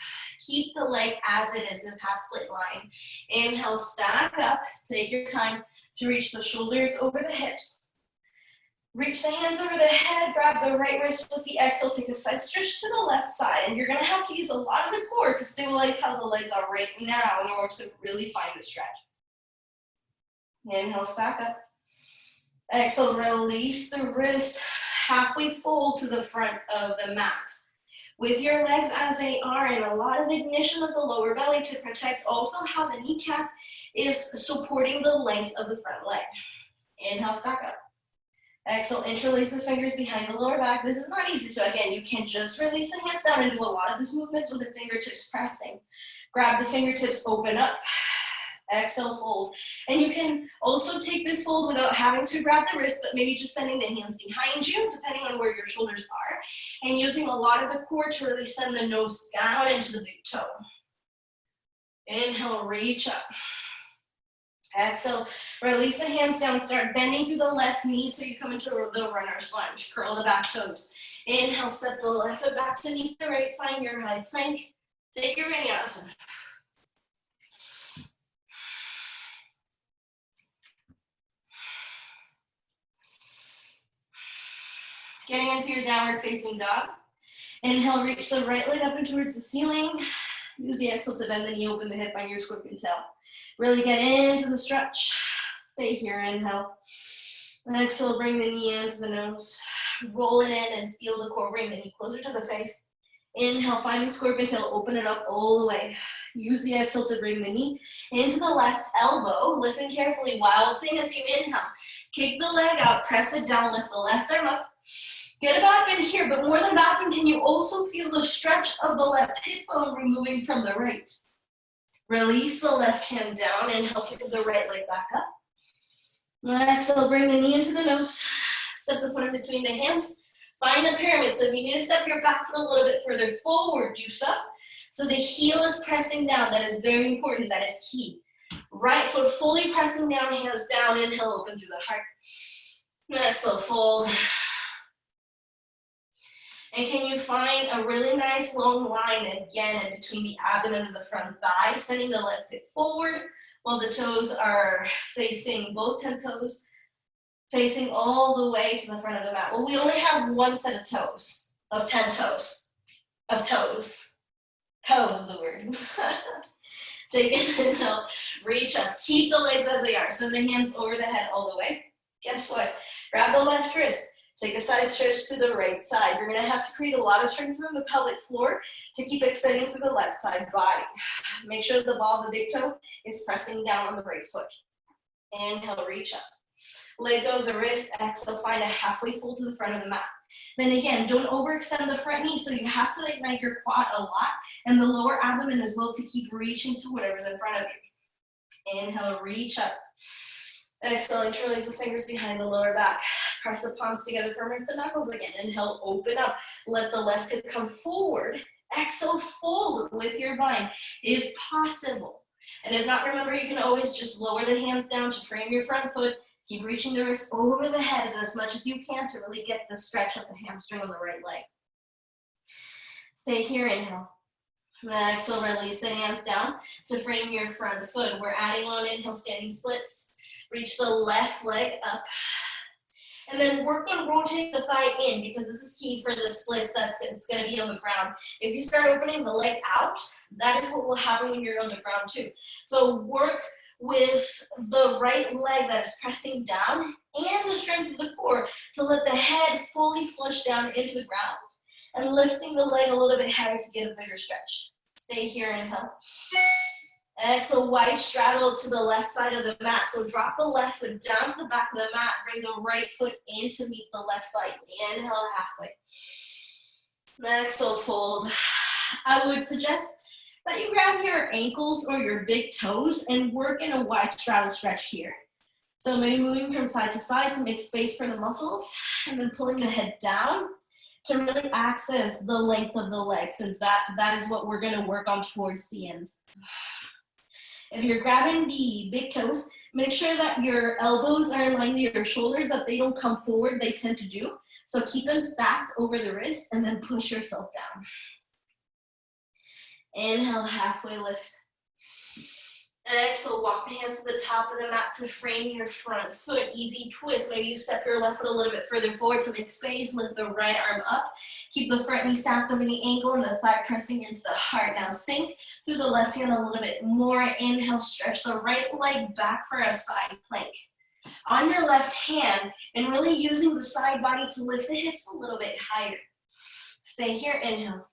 Keep the leg as it is, this half split line. Inhale, stack up, take your time to reach the shoulders over the hips. Reach the hands over the head, grab the right wrist with the exhale, take a side stretch to the left side, and you're gonna have to use a lot of the core to stabilize how the legs are right now in order to really find the stretch. Inhale, stack up. Exhale, release the wrist, halfway fold to the front of the mat. With your legs as they are, and a lot of ignition of the lower belly to protect also how the kneecap is supporting the length of the front leg. Inhale, stack up. Exhale, interlace the fingers behind the lower back. This is not easy, so again, you can just release the hands down and do a lot of these movements with the fingertips pressing. Grab the fingertips, open up. Exhale, fold. And you can also take this fold without having to grab the wrist, but maybe just sending the hands behind you, depending on where your shoulders are, and using a lot of the core to really send the nose down into the big toe. Inhale, reach up. Exhale, release the hands down, start bending through the left knee so you come into the runner's lunge. Curl the back toes. Inhale, step the left foot back to meet the right, find your high plank. Take your vinyasa. Getting into your downward facing dog. Inhale, reach the right leg up and towards the ceiling. Use the exhale to bend the knee, open the hip on your scorpion tail. Really get into the stretch. Stay here, inhale. Exhale, bring the knee into the nose. Roll it in and feel the core, bring the knee closer to the face. Inhale, find the scorpion tail, open it up all the way. Use the exhale to bring the knee into the left elbow. Listen carefully, wild thing as you inhale. Kick the leg out, press it down, lift the left arm up. Get a back bend here, but more than back bend, can you also feel the stretch of the left hip bone removing from the right? Release the left hand down, inhale, kick the right leg back up. Exhale, bring the knee into the nose. Step the foot in between the hands. Find the pyramid. So if you need to step your back foot a little bit further forward, do so. So the heel is pressing down. That is very important. That is key. Right foot fully pressing down, hands down. Inhale, open through the heart. Exhale, fold. And can you find a really nice long line again in between the abdomen and the front thigh, sending the left hip forward while the toes are facing, both 10 toes, facing all the way to the front of the mat. Well, we only have one set of toes, of 10 toes, of toes. Toes is a word. Take it, inhale, reach up. Keep the legs as they are. Send the hands over the head all the way. Guess what? Grab the left wrist. Take a side stretch to the right side. You're gonna have to create a lot of strength from the pelvic floor to keep extending through the left side body. Make sure the ball of the big toe is pressing down on the right foot. Inhale, reach up. Let go of the wrist, exhale, find a halfway fold to the front of the mat. Then again, don't overextend the front knee, so you have to ignite your quad a lot and the lower abdomen as well to keep reaching to whatever's in front of you. Inhale, reach up. Exhale, interlace the fingers behind the lower back. Press the palms together, firm wrist and knuckles again. Inhale, open up. Let the left hip come forward. Exhale, fold with your bind, if possible. And if not, remember, you can always just lower the hands down to frame your front foot. Keep reaching the wrist over the head as much as you can to really get the stretch of the hamstring on the right leg. Stay here, inhale. Exhale, release the hands down to frame your front foot. We're adding on inhale, standing splits. Reach the left leg up. And then work on rotating the thigh in, because this is key for the splits that it's going to be on the ground. If you start opening the leg out, that is what will happen when you're on the ground too. So work with the right leg that is pressing down and the strength of the core to let the head fully flush down into the ground and lifting the leg a little bit higher to get a bigger stretch. Stay here, inhale. Exhale, wide straddle to the left side of the mat. So drop the left foot down to the back of the mat. Bring the right foot in to meet the left side. Inhale, halfway. Exhale, fold. I would suggest that you grab your ankles or your big toes and work in a wide straddle stretch here. So maybe moving from side to side to make space for the muscles, and then pulling the head down to really access the length of the leg, since that is what we're gonna work on towards the end. If you're grabbing the big toes, make sure that your elbows are in line with your shoulders, that they don't come forward, they tend to do. So keep them stacked over the wrist and then push yourself down. Inhale, halfway lift. Exhale, walk the hands to the top of the mat to frame your front foot. Easy twist. Maybe you step your left foot a little bit further forward to make space. Lift the right arm up. Keep the front knee stacked over the ankle and the thigh pressing into the heart. Now sink through the left hand a little bit more. Inhale, stretch the right leg back for a side plank. On your left hand, and really using the side body to lift the hips a little bit higher. Stay here, inhale.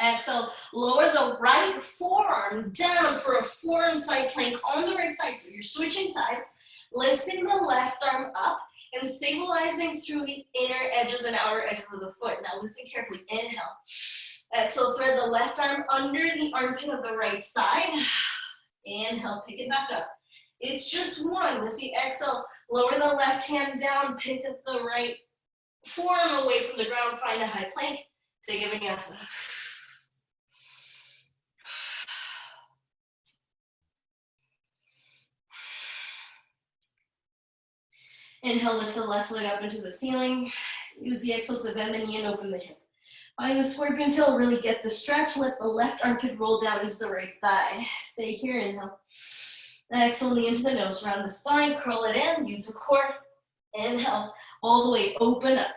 Exhale, lower the right forearm down for a forearm side plank on the right side. So you're switching sides, lifting the left arm up and stabilizing through the inner edges and outer edges of the foot. Now listen carefully, inhale. Exhale, thread the left arm under the armpit of the right side. Inhale, pick it back up. It's just one. With the exhale, lower the left hand down, pick up the right forearm away from the ground, find a high plank, take a vinyasa. Inhale, lift the left leg up into the ceiling. Use the exhale to bend the knee and open the hip. Find the scorpion tail, really get the stretch. Let the left armpit roll down into the right thigh. Stay here, inhale. Exhale, knee into the nose, round the spine, curl it in, use the core. Inhale, all the way, open up.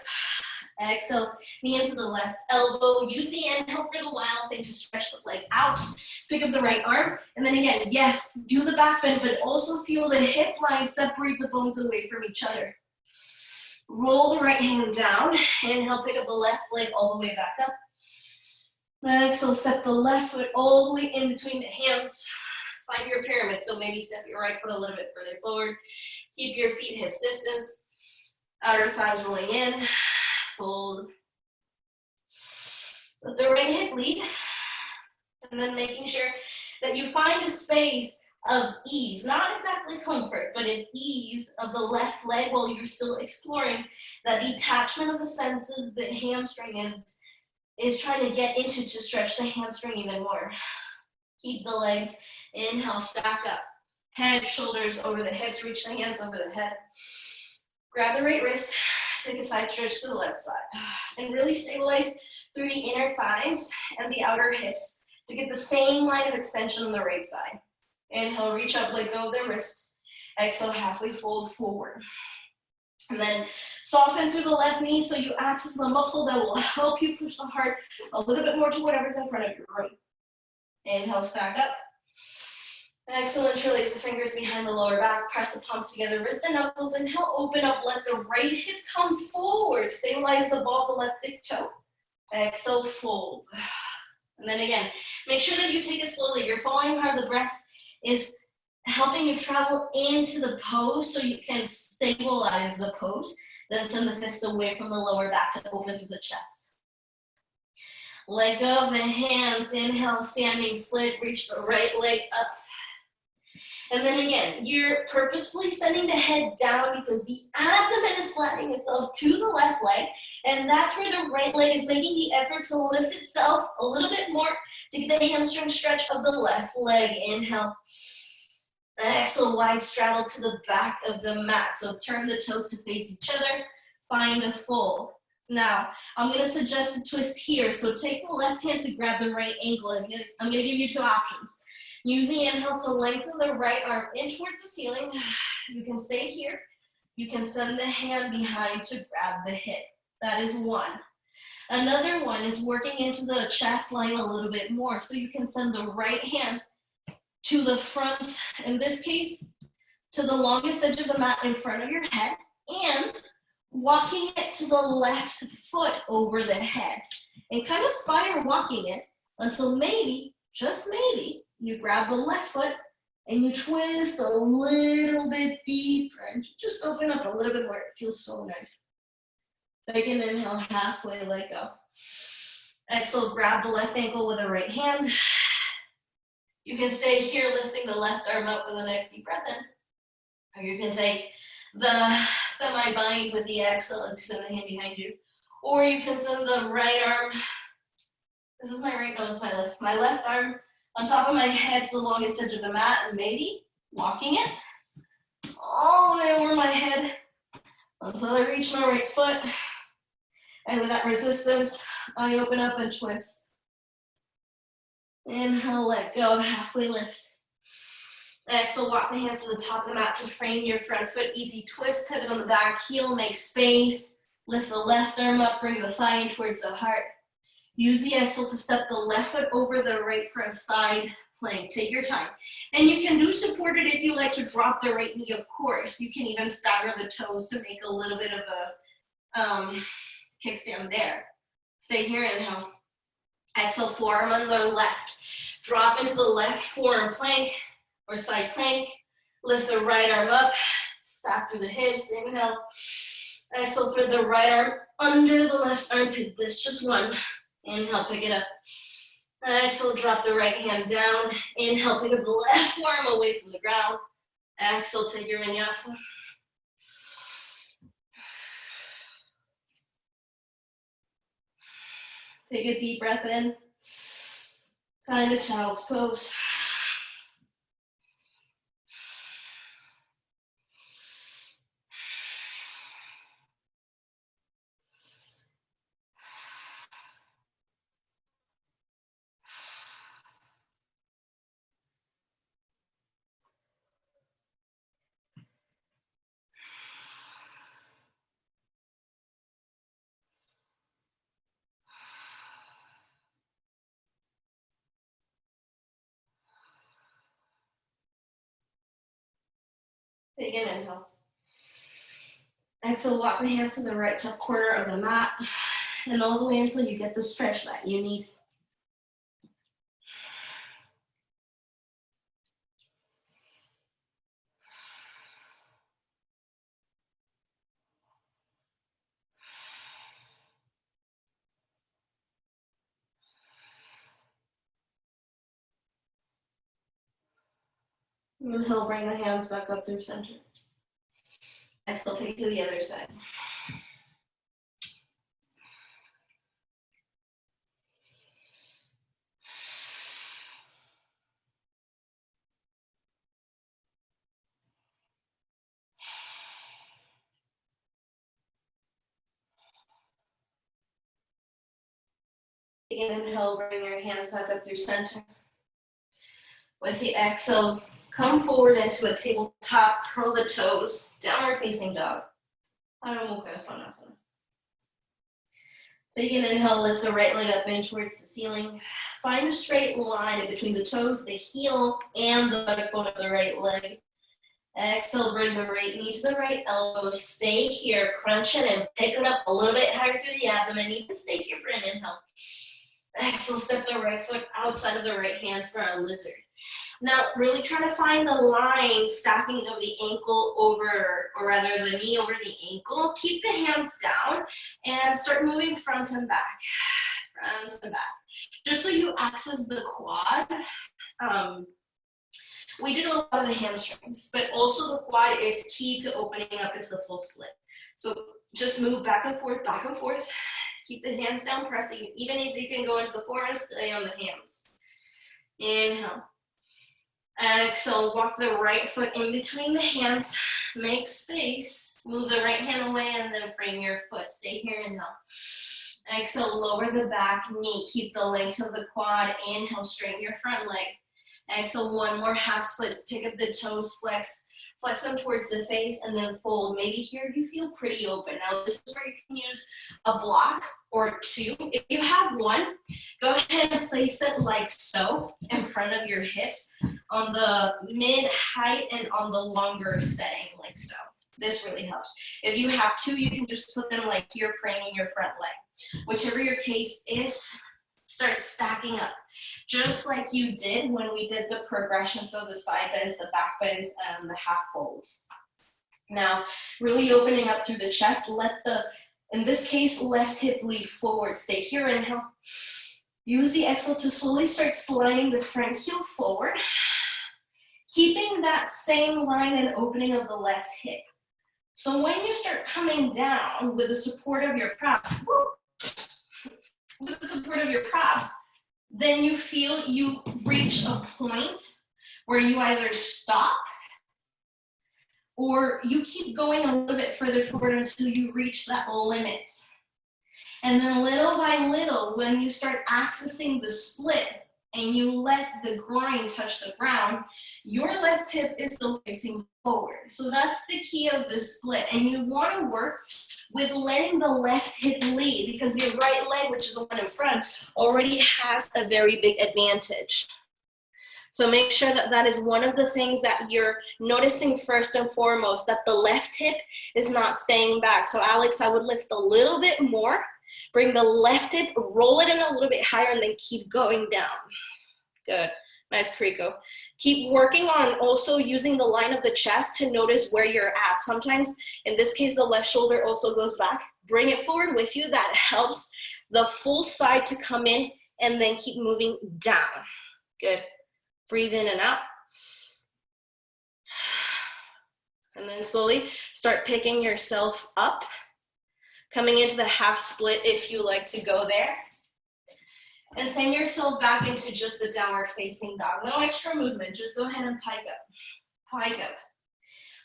Exhale, knee into the left elbow. Use the inhale for the wild thing to stretch the leg out. Pick up the right arm. And then again, yes, do the back bend, but also feel the hip line separate the bones away from each other. Roll the right hand down. Inhale, pick up the left leg all the way back up. Exhale, step the left foot all the way in between the hands. Find your pyramid. So maybe step your right foot a little bit further forward. Keep your feet hips distance. Outer thighs rolling in. Fold. Let the right hip lead. And then making sure that you find a space of ease, not exactly comfort, but an ease of the left leg while you're still exploring that detachment of the senses that hamstring is trying to get into to stretch the hamstring even more. Keep the legs, inhale, stack up. Head, shoulders over the hips, reach the hands over the head. Grab the right wrist, take a side stretch to the left side. And really stabilize through the inner thighs and the outer hips to get the same line of extension on the right side. Inhale, reach up, let go of the wrist. Exhale, halfway fold forward. And then soften through the left knee so you access the muscle that will help you push the heart a little bit more to whatever's in front of you, right? Inhale, stack up. Exhale, interlace the fingers behind the lower back, press the palms together, wrist and knuckles. Inhale, open up, let the right hip come forward. Stabilize the ball of the left big toe. Exhale, fold. And then again, make sure that you take it slowly. You're following how the breath is helping you travel into the pose so you can stabilize the pose. Then send the fists away from the lower back to open through the chest. Let go of the hands. Inhale, standing split. Reach the right leg up. And then again, you're purposefully sending the head down because the abdomen is flattening itself to the left leg. And that's where the right leg is making the effort to lift itself a little bit more to get the hamstring stretch of the left leg. Inhale. Exhale, wide straddle to the back of the mat. So turn the toes to face each other. Find a fold. Now, I'm going to suggest a twist here. So take the left hand to grab the right ankle. I'm going to give you two options. Use the inhale to lengthen the right arm in towards the ceiling. You can stay here. You can send the hand behind to grab the hip. That is one. Another one is working into the chest line a little bit more. So you can send the right hand to the front, in this case, to the longest edge of the mat in front of your head, and walking it to the left foot over the head. And kind of spiral walking it until maybe, just maybe, you grab the left foot and you twist a little bit deeper and just open up a little bit more. It feels so nice. Take an inhale, halfway, let go. Exhale, grab the left ankle with the right hand. You can stay here lifting the left arm up with the next deep breath in. Or you can take the semi-bind with the exhale as you send the hand behind you. Or you can send the right arm, this is my right, no, this is my left. My left arm on top of my head to the longest edge of the mat, and maybe walking it all the way over my head until I reach my right foot. And with that resistance, I open up and twist. Inhale, let go, halfway lift. Exhale, walk the hands to the top of the mat to frame your front foot. Easy twist, pivot on the back heel, make space. Lift the left arm up, bring the thigh in towards the heart. Use the exhale to step the left foot over the right front side plank. Take your time. And you can do supported if you like to drop the right knee, of course. You can even stagger the toes to make a little bit of a kickstand there. Stay here, inhale. Exhale, forearm on the left. Drop into the left forearm plank or side plank. Lift the right arm up. Stack through the hips. Inhale. Exhale, thread the right arm under the left armpit. This just one. Inhale, pick it up. Exhale, drop the right hand down. Inhale, pick up the left forearm away from the ground. Exhale, take your vinyasa. Take a deep breath in. Find a child's pose. Take an inhale. Exhale, walk the hands to the right top corner of the mat and all the way until you get the stretch that you need. Inhale, bring the hands back up through center. Exhale, take to the other side. Take an inhale, bring your hands back up through center. With the exhale, come forward into a tabletop, curl the toes, downward facing dog. Adho Mukha Svanasana. Take an inhale, lift the right leg up in towards the ceiling. Find a straight line between the toes, the heel, and the buttock bone of the right leg. Exhale, bring the right knee to the right elbow. Stay here, crunch it and pick it up a little bit higher through the abdomen. You can stay here for an inhale. Exhale, step the right foot outside of the right hand for a lizard. Now, really try to find the line, stacking of the ankle over, or rather the knee over the ankle. Keep the hands down and start moving front and back, front and back. Just so you access the quad. We did a lot of the hamstrings, but also the quad is key to opening up into the full split. So just move back and forth, back and forth. Keep the hands down, pressing. Even if you can go into the forearms, stay on the hands. Inhale. Exhale, walk the right foot in between the hands. Make space. Move the right hand away and then frame your foot. Stay here, inhale. Exhale, lower the back knee. Keep the length of the quad. Inhale, straighten your front leg. Exhale, one more half splits. Pick up the toes, flex them towards the face, and then fold. Maybe here you feel pretty open. Now this is where you can use a block or two. If you have one, go ahead and place it like so in front of your hips on the mid-height and on the longer setting like so. This really helps. If you have two, you can just put them like here, framing your front leg. Whichever your case is, start stacking up. Just like you did when we did the progressions of the side bends, the back bends, and the half folds. Now, really opening up through the chest, let the In this case, left hip lead forward. Stay here, inhale. Use the exhale to slowly start sliding the front heel forward, keeping that same line and opening of the left hip. So when you start coming down with the support of your props, then you feel you reach a point where you either stop or you keep going a little bit further forward until you reach that limit. And then little by little, when you start accessing the split and you let the groin touch the ground, your left hip is still facing forward. So that's the key of the split. And you want to work with letting the left hip lead, because your right leg, which is the one in front, already has a very big advantage. So make sure that that is one of the things that you're noticing first and foremost, that the left hip is not staying back. So Alex, I would lift a little bit more, bring the left hip, roll it in a little bit higher, and then keep going down. Good. Nice, Kriko. Keep working on also using the line of the chest to notice where you're at. Sometimes, in this case, the left shoulder also goes back. Bring it forward with you. That helps the full side to come in, and then keep moving down. Good. Breathe in and out. And then slowly start picking yourself up. Coming into the half split if you like to go there. And send yourself back into just a downward facing dog. No extra movement, just go ahead and pike up. Pike up.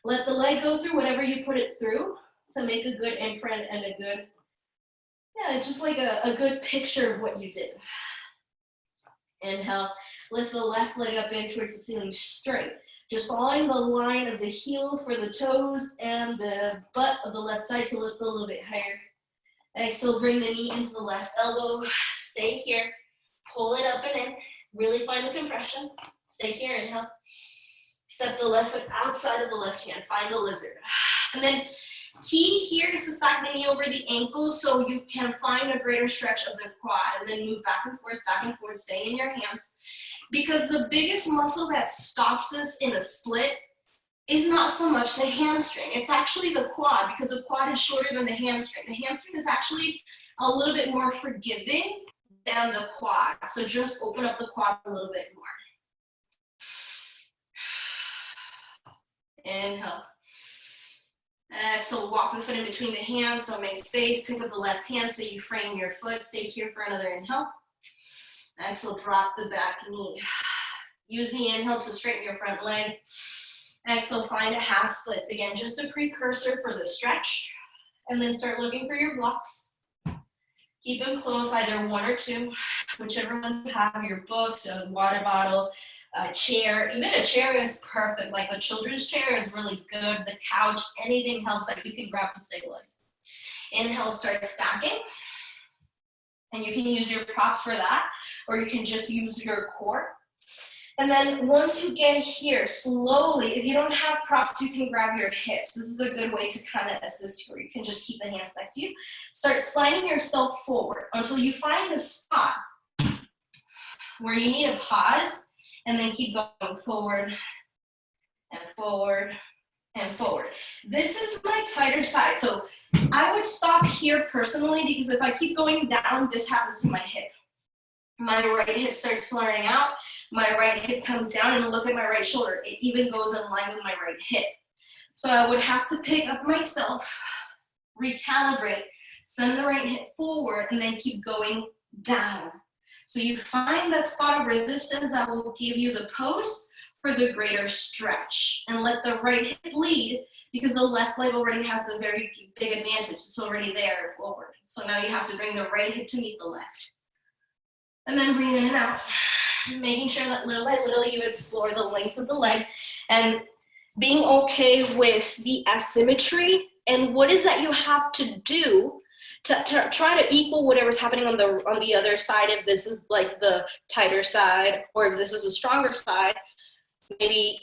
Let the leg go through whatever you put it through to make a good imprint and a good, yeah, just like a good picture of what you did. Inhale, lift the left leg up in towards the ceiling straight. Just following the line of the heel for the toes and the butt of the left side to lift a little bit higher. Exhale, bring the knee into the left elbow. Stay here. Pull it up and in. Really find the compression. Stay here, inhale. Step the left foot outside of the left hand. Find the lizard. And then key here is to stack the knee over the ankle so you can find a greater stretch of the quad, and then move back and forth, stay in your hands. Because the biggest muscle that stops us in a split is not so much the hamstring. It's actually the quad, because the quad is shorter than the hamstring. The hamstring is actually a little bit more forgiving than the quad. So just open up the quad a little bit more. Inhale. Exhale, walk the foot in between the hands, so make space. Pick up the left hand so you frame your foot. Stay here for another inhale. Exhale, drop the back knee. Use the inhale to straighten your front leg. Exhale, find a half splits. Again, just a precursor for the stretch. And then start looking for your blocks. Keep them close, either one or two, whichever one you have, your books, a water bottle, a chair. Even a chair is perfect. Like a children's chair is really good. The couch, anything helps that you can grab to stabilize. Inhale, start stacking. And you can use your props for that, or you can just use your core. And then once you get here, slowly, if you don't have props, you can grab your hips. This is a good way to kind of assist you, or you can just keep the hands next to you. Start sliding yourself forward until you find a spot where you need to pause, and then keep going forward and forward and forward. This is my tighter side. So I would stop here personally, because if I keep going down, this happens to my hip. My right hip starts flaring out. My right hip comes down, and look at my right shoulder. It even goes in line with my right hip. So I would have to pick up myself, recalibrate, send the right hip forward, and then keep going down. So you find that spot of resistance that will give you the pose for the greater stretch. And let the right hip lead, because the left leg already has a very big advantage. It's already there forward. So now you have to bring the right hip to meet the left. And then breathe in and out, making sure that little by little you explore the length of the leg and being okay with the asymmetry and what is that you have to do to try to equal whatever's happening on the other side. If this is like the tighter side, or if this is a stronger side, maybe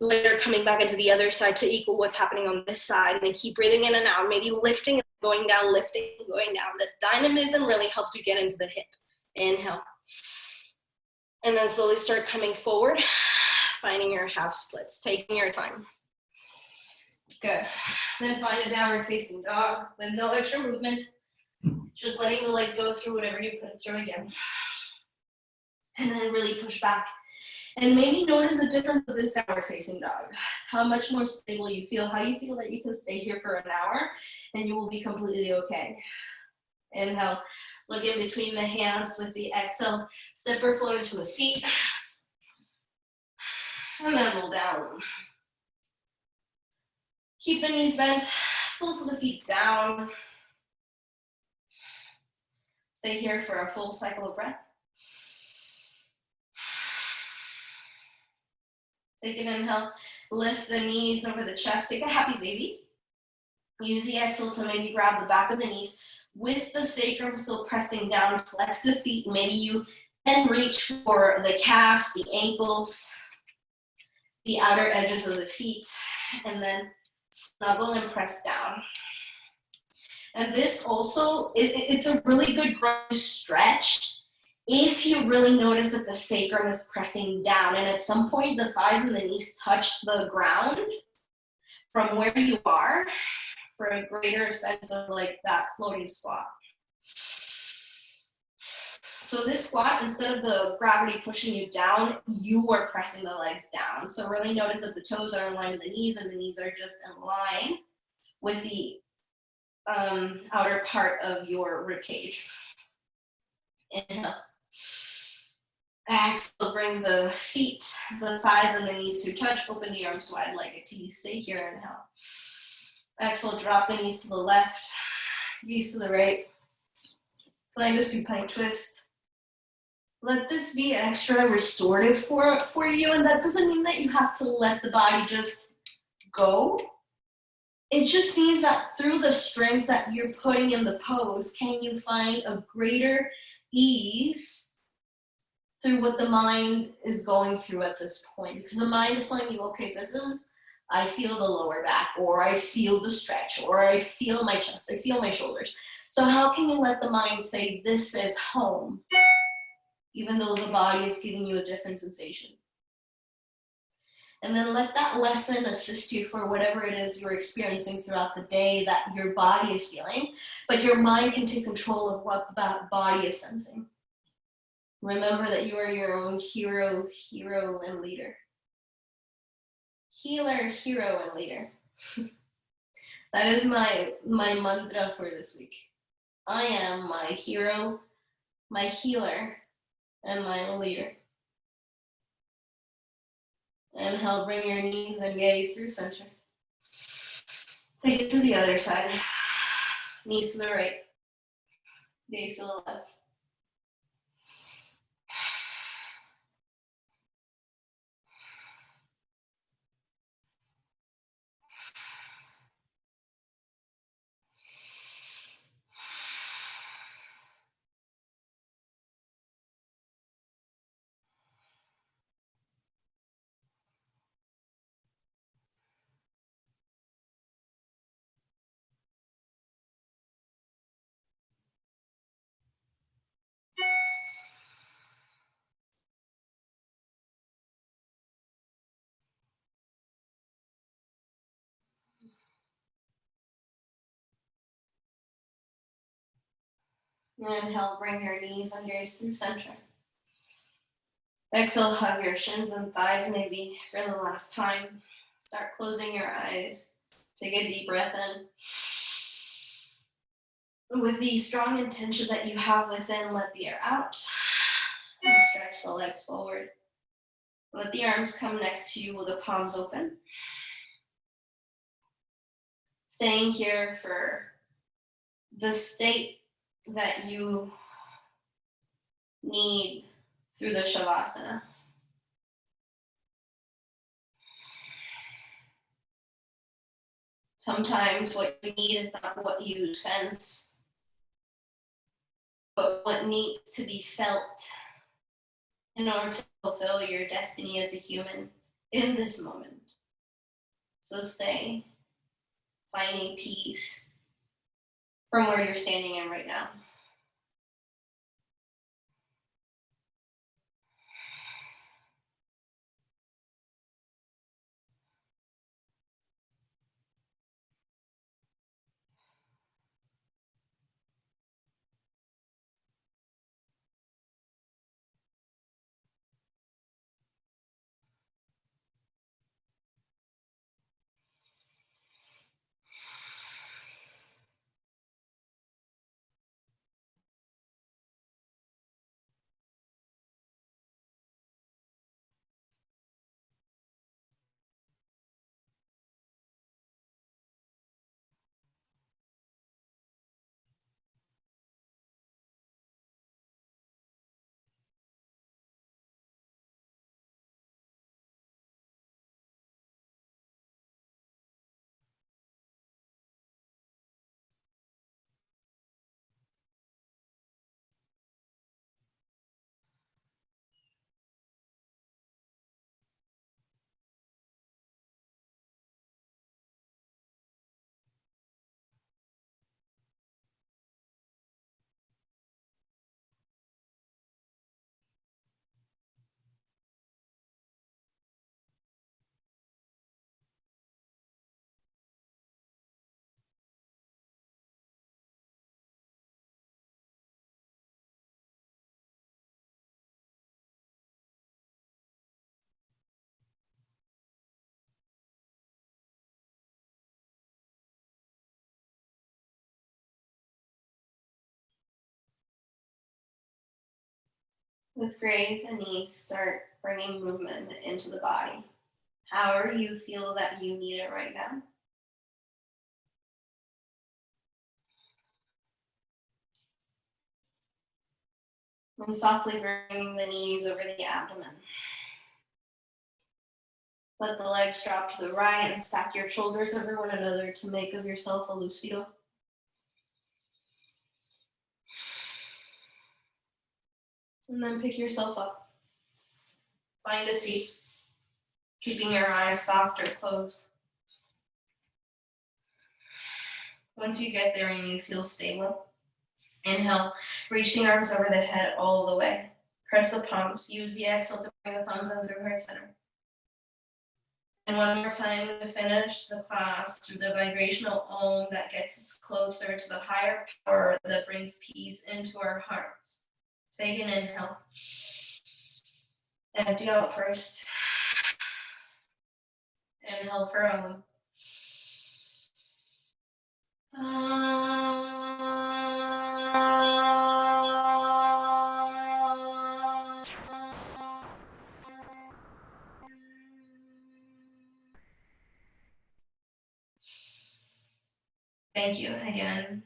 later coming back into the other side to equal what's happening on this side, and then keep breathing in and out, maybe lifting and going down, lifting and going down. The dynamism really helps you get into the hip. Inhale. And then slowly start coming forward, finding your half splits, taking your time. Good. Then find a downward facing dog with no extra movement. Just letting the leg go through whatever you put it through again. And then really push back. And maybe notice the difference of this downward facing dog. How much more stable you feel, how you feel that you can stay here for an hour and you will be completely okay. Inhale, look in between the hands with the exhale. Step or float into a seat. And then roll down. Keep the knees bent, soles of the feet down. Stay here for a full cycle of breath. Take an inhale, lift the knees over the chest, take a happy baby. Use the exhale to maybe grab the back of the knees with the sacrum still pressing down, flex the feet. Maybe you then reach for the calves, the ankles, the outer edges of the feet, and then snuggle and press down. And this also, it's a really good groin stretch if you really notice that the sacrum is pressing down and at some point the thighs and the knees touch the ground from where you are for a greater sense of like that floating squat. So this squat, instead of the gravity pushing you down, you are pressing the legs down. So really notice that the toes are in line with the knees and the knees are just in line with the outer part of your rib cage. Inhale. Exhale, bring the feet, the thighs and the knees to touch. Open the arms wide like a T. Stay here, inhale. Exhale, drop the knees to the left, knees to the right. Flying to supine twist. Let this be extra restorative for you, and that doesn't mean that you have to let the body just go. It just means that through the strength that you're putting in the pose, can you find a greater ease through what the mind is going through at this point? Because the mind is telling you, okay, this is, I feel the lower back, or I feel the stretch, or I feel my chest, I feel my shoulders. So how can you let the mind say, this is home, even though the body is giving you a different sensation? And then let that lesson assist you for whatever it is you're experiencing throughout the day that your body is feeling, but your mind can take control of what the body is sensing. Remember that you are your own hero, and leader. Healer, hero, and leader. That is my mantra for this week. I am my hero, my healer, and my leader. Inhale, bring your knees and gaze through center. Take it to the other side. Knees to the right, gaze to the left. Inhale, bring your knees and gaze through center. Exhale, hug your shins and thighs maybe for the last time. Start closing your eyes. Take a deep breath in. With the strong intention that you have within, let the air out. And stretch the legs forward. Let the arms come next to you with the palms open. Staying here for the state that you need through the Shavasana. Sometimes what you need is not what you sense, but what needs to be felt in order to fulfill your destiny as a human in this moment. So stay, finding peace from where you're standing in right now. With grace and ease, start bringing movement into the body. However you feel that you need it right now. And softly bringing the knees over the abdomen. Let the legs drop to the right and stack your shoulders over one another to make of yourself a lucido. And then pick yourself up. Find a seat, keeping your eyes soft or closed. Once you get there and you feel stable, inhale, reach the arms over the head all the way. Press the palms. Use the exhale to bring the thumbs in through heart center. And one more time to finish the class through the vibrational Om that gets us closer to the higher power that brings peace into our hearts. Take an inhale. Empty out first. Inhale for Om. Thank you again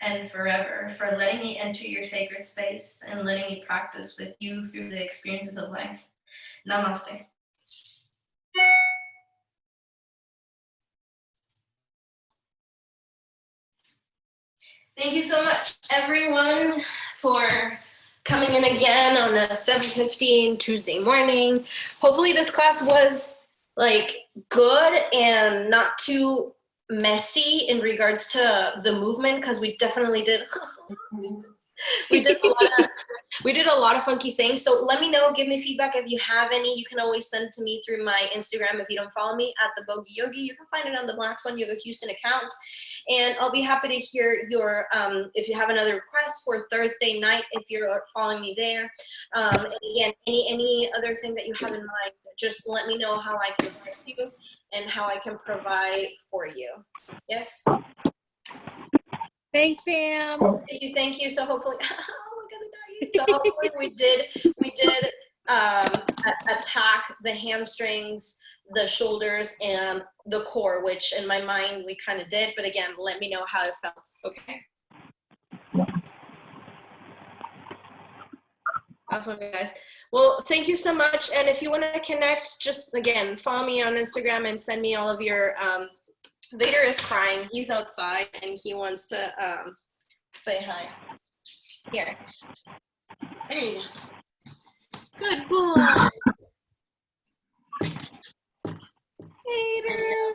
and forever for letting me enter your sacred space and letting me practice with you through the experiences of life. Namaste. Thank you so much, everyone, for coming in again on a 7:15 Tuesday morning. Hopefully this class was good and not too messy in regards to the movement, because we definitely did we did a lot of funky things. So let me know, give me feedback if you have any. You can always send to me through my Instagram if you don't follow me at the Bogey Yogi. You can find it on the Black Swan Yoga Houston account. And I'll be happy to hear your, if you have another request for Thursday night, if you're following me there. And again, any other thing that you have in mind, just let me know how I can assist you and how I can provide for you. Yes? Thanks, Pam. Thank you. So hopefully, oh my God, the doggy. So hopefully we did attack the hamstrings, the shoulders, and the core, which in my mind we kind of did. But again, let me know how it felt. Okay. Awesome, guys. Well, thank you so much. And if you want to connect, just again, follow me on Instagram and send me all of your, Vader is crying. He's outside and he wants to say hi. Here. There you go. Good boy. Vader.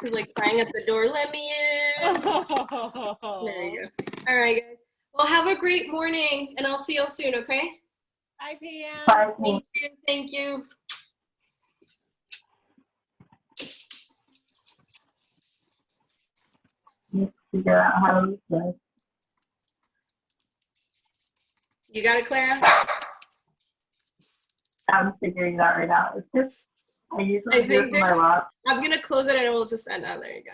He's like crying at the door. Let me in. There you go. All right, guys. Well, have a great morning, and I'll see you all soon, okay? Bye, Pam. Bye. Thank you. Thank you. Figure out how to use this. You got it, Clara? I'm figuring that right now. It's just, I usually do it think for my watch. I'm going to close it, and it will just end. Oh, there you go.